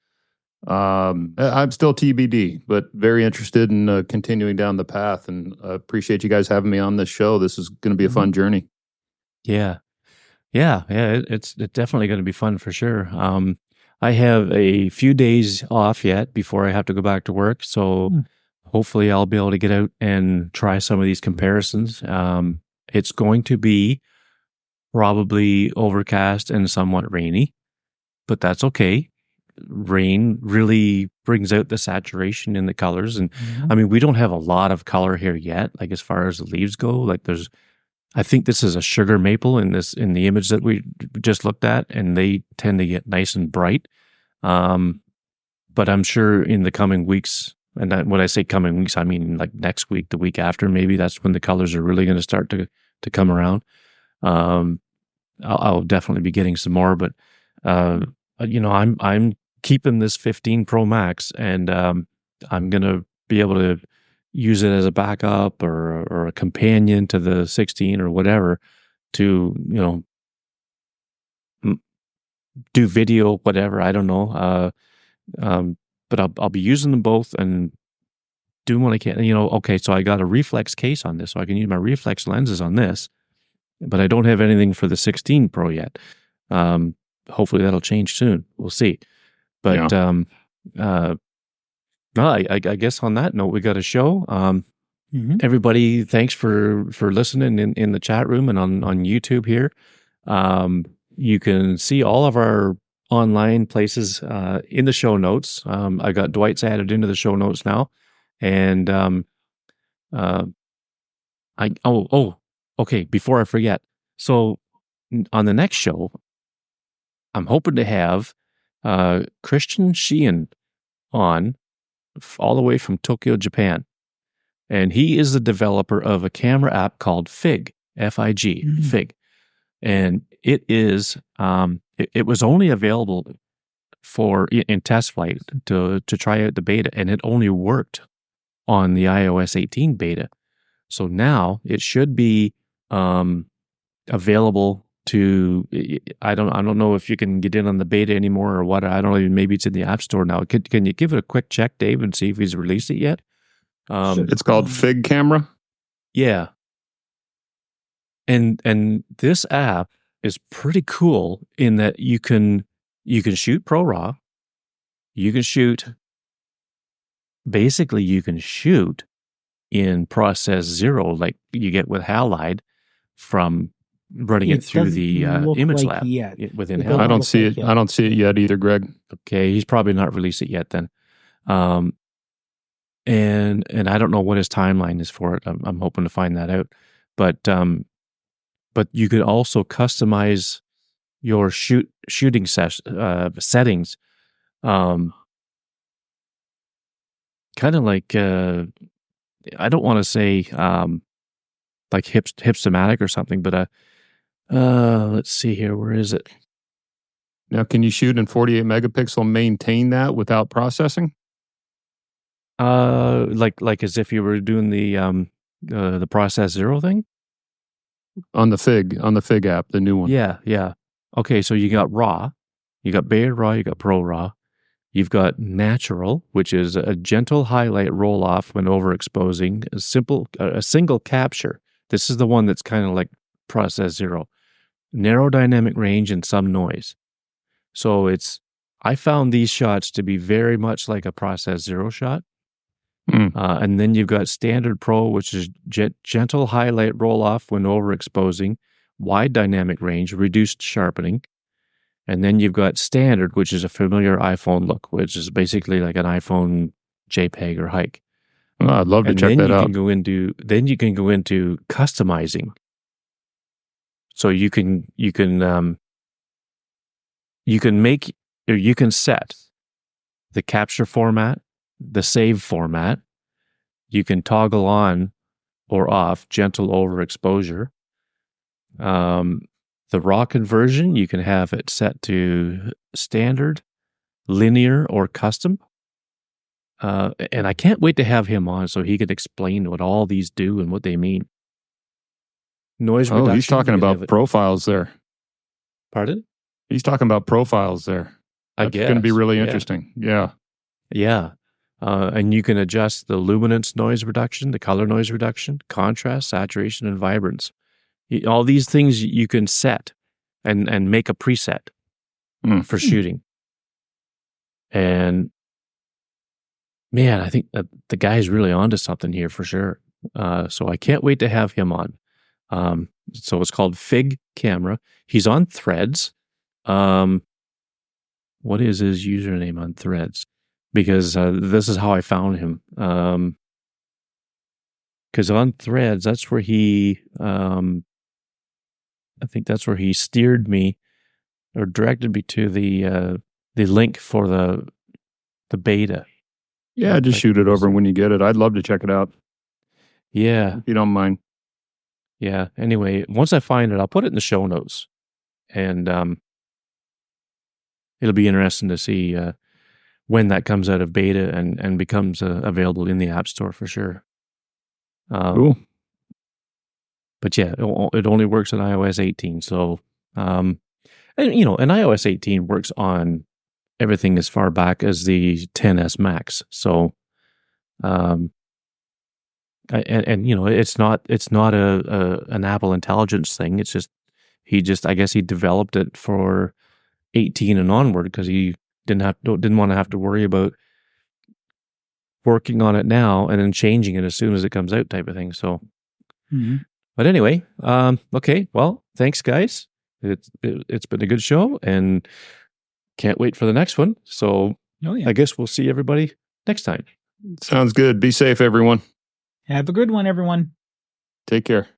I'm still TBD, but very interested in continuing down the path, and appreciate you guys having me on this show. This is going to be a fun journey. Yeah. It's definitely going to be fun for sure. I have a few days off yet before I have to go back to work, so hopefully I'll be able to get out and try some of these comparisons. It's going to be probably overcast and somewhat rainy, but that's okay. Rain really brings out the saturation in the colors, and I mean, we don't have a lot of color here yet. Like as far as the leaves go, like I think this is a sugar maple in the image that we just looked at, and they tend to get nice and bright. But I'm sure in the coming weeks, and when I say coming weeks, I mean like next week, the week after, maybe that's when the colors are really going to start to come around. I'll definitely be getting some more, but I'm keeping this 15 Pro Max, and I'm gonna be able to use it as a backup or a companion to the 16 or whatever to do video, whatever. I don't know. But I'll be using them both and doing what I can. Okay, so I got a reflex case on this, so I can use my reflex lenses on this, but I don't have anything for the 16 Pro yet. Hopefully that'll change soon. We'll see. But I guess on that note, we got a show. Everybody, thanks for listening in the chat room and on YouTube here. You can see all of our online places in the show notes. I got Dwight's added into the show notes now, and okay. Before I forget, so on the next show, I'm hoping to have Christian Sheehan on, all the way from Tokyo, Japan. And he is the developer of a camera app called Fig, F-I-G, Fig. And it is, it was only available in test flight to try out the beta, and it only worked on the iOS 18 beta. So now it should be available to, I don't know if you can get in on the beta anymore or what. I don't know, maybe it's in the App Store now. Can you give it a quick check, Dave, and see if he's released it yet? It's called Fig Camera. Yeah. And this app is pretty cool in that you can shoot ProRAW. You can shoot in Process Zero, like you get with Halide from running it through the image lab within Halide. I don't see it. I don't see it yet either, Greg. Okay, he's probably not released it yet then. And I don't know what his timeline is for it. I'm hoping to find that out. But you could also customize your shooting settings, kind of like I don't want to say like hipstamatic or something, but let's see here. Where is it? Now, can you shoot in 48 megapixel, maintain that without processing? Like as if you were doing the Process Zero thing on the Fig app, the new one. Yeah. Okay, so you got RAW, you got Beta RAW, you got Pro RAW, you've got Natural, which is a gentle highlight roll off when overexposing, a single capture. This is the one that's kind of like Process Zero, narrow dynamic range and some noise. So I found these shots to be very much like a Process Zero shot. And then you've got Standard Pro, which is gentle highlight roll off when overexposing, wide dynamic range, reduced sharpening. And then you've got Standard, which is a familiar iPhone look, which is basically like an iPhone JPEG or hike. Oh, I'd love to check that out. Then you can go into customizing. So you can set the capture format, the save format. You can toggle on or off gentle overexposure. The raw conversion, you can have it set to standard, linear, or custom. And I can't wait to have him on so he can explain what all these do and what they mean. Noise reduction. Oh, he's talking about profiles there. Pardon? He's talking about profiles there. That's going to be really interesting. Yeah. Yeah. And you can adjust the luminance noise reduction, the color noise reduction, contrast, saturation, and vibrance. All these things you can set and make a preset for shooting. And man, I think that the guy's really onto something here for sure. So I can't wait to have him on. So it's called Fig Camera. He's on Threads. What is his username on Threads? Because this is how I found him. Because on Threads, that's where he, I think that's where he steered me or directed me to the link for the beta. Yeah, just shoot it over when you get it. I'd love to check it out. Yeah. If you don't mind. Yeah. Anyway, once I find it, I'll put it in the show notes. And it'll be interesting to see when that comes out of beta and becomes available in the App Store for sure. Cool. But yeah, it only works on iOS 18. So, and iOS 18 works on everything as far back as the 10s Max. So, it's not an Apple Intelligence thing. It's just I guess he developed it for 18 and onward because he didn't want to have to worry about working on it now and then changing it as soon as it comes out, type of thing. So, but anyway, okay. Well, thanks, guys. It's been a good show and can't wait for the next one. So, I guess we'll see everybody next time. Sounds good. Be safe, everyone. Have a good one, everyone. Take care.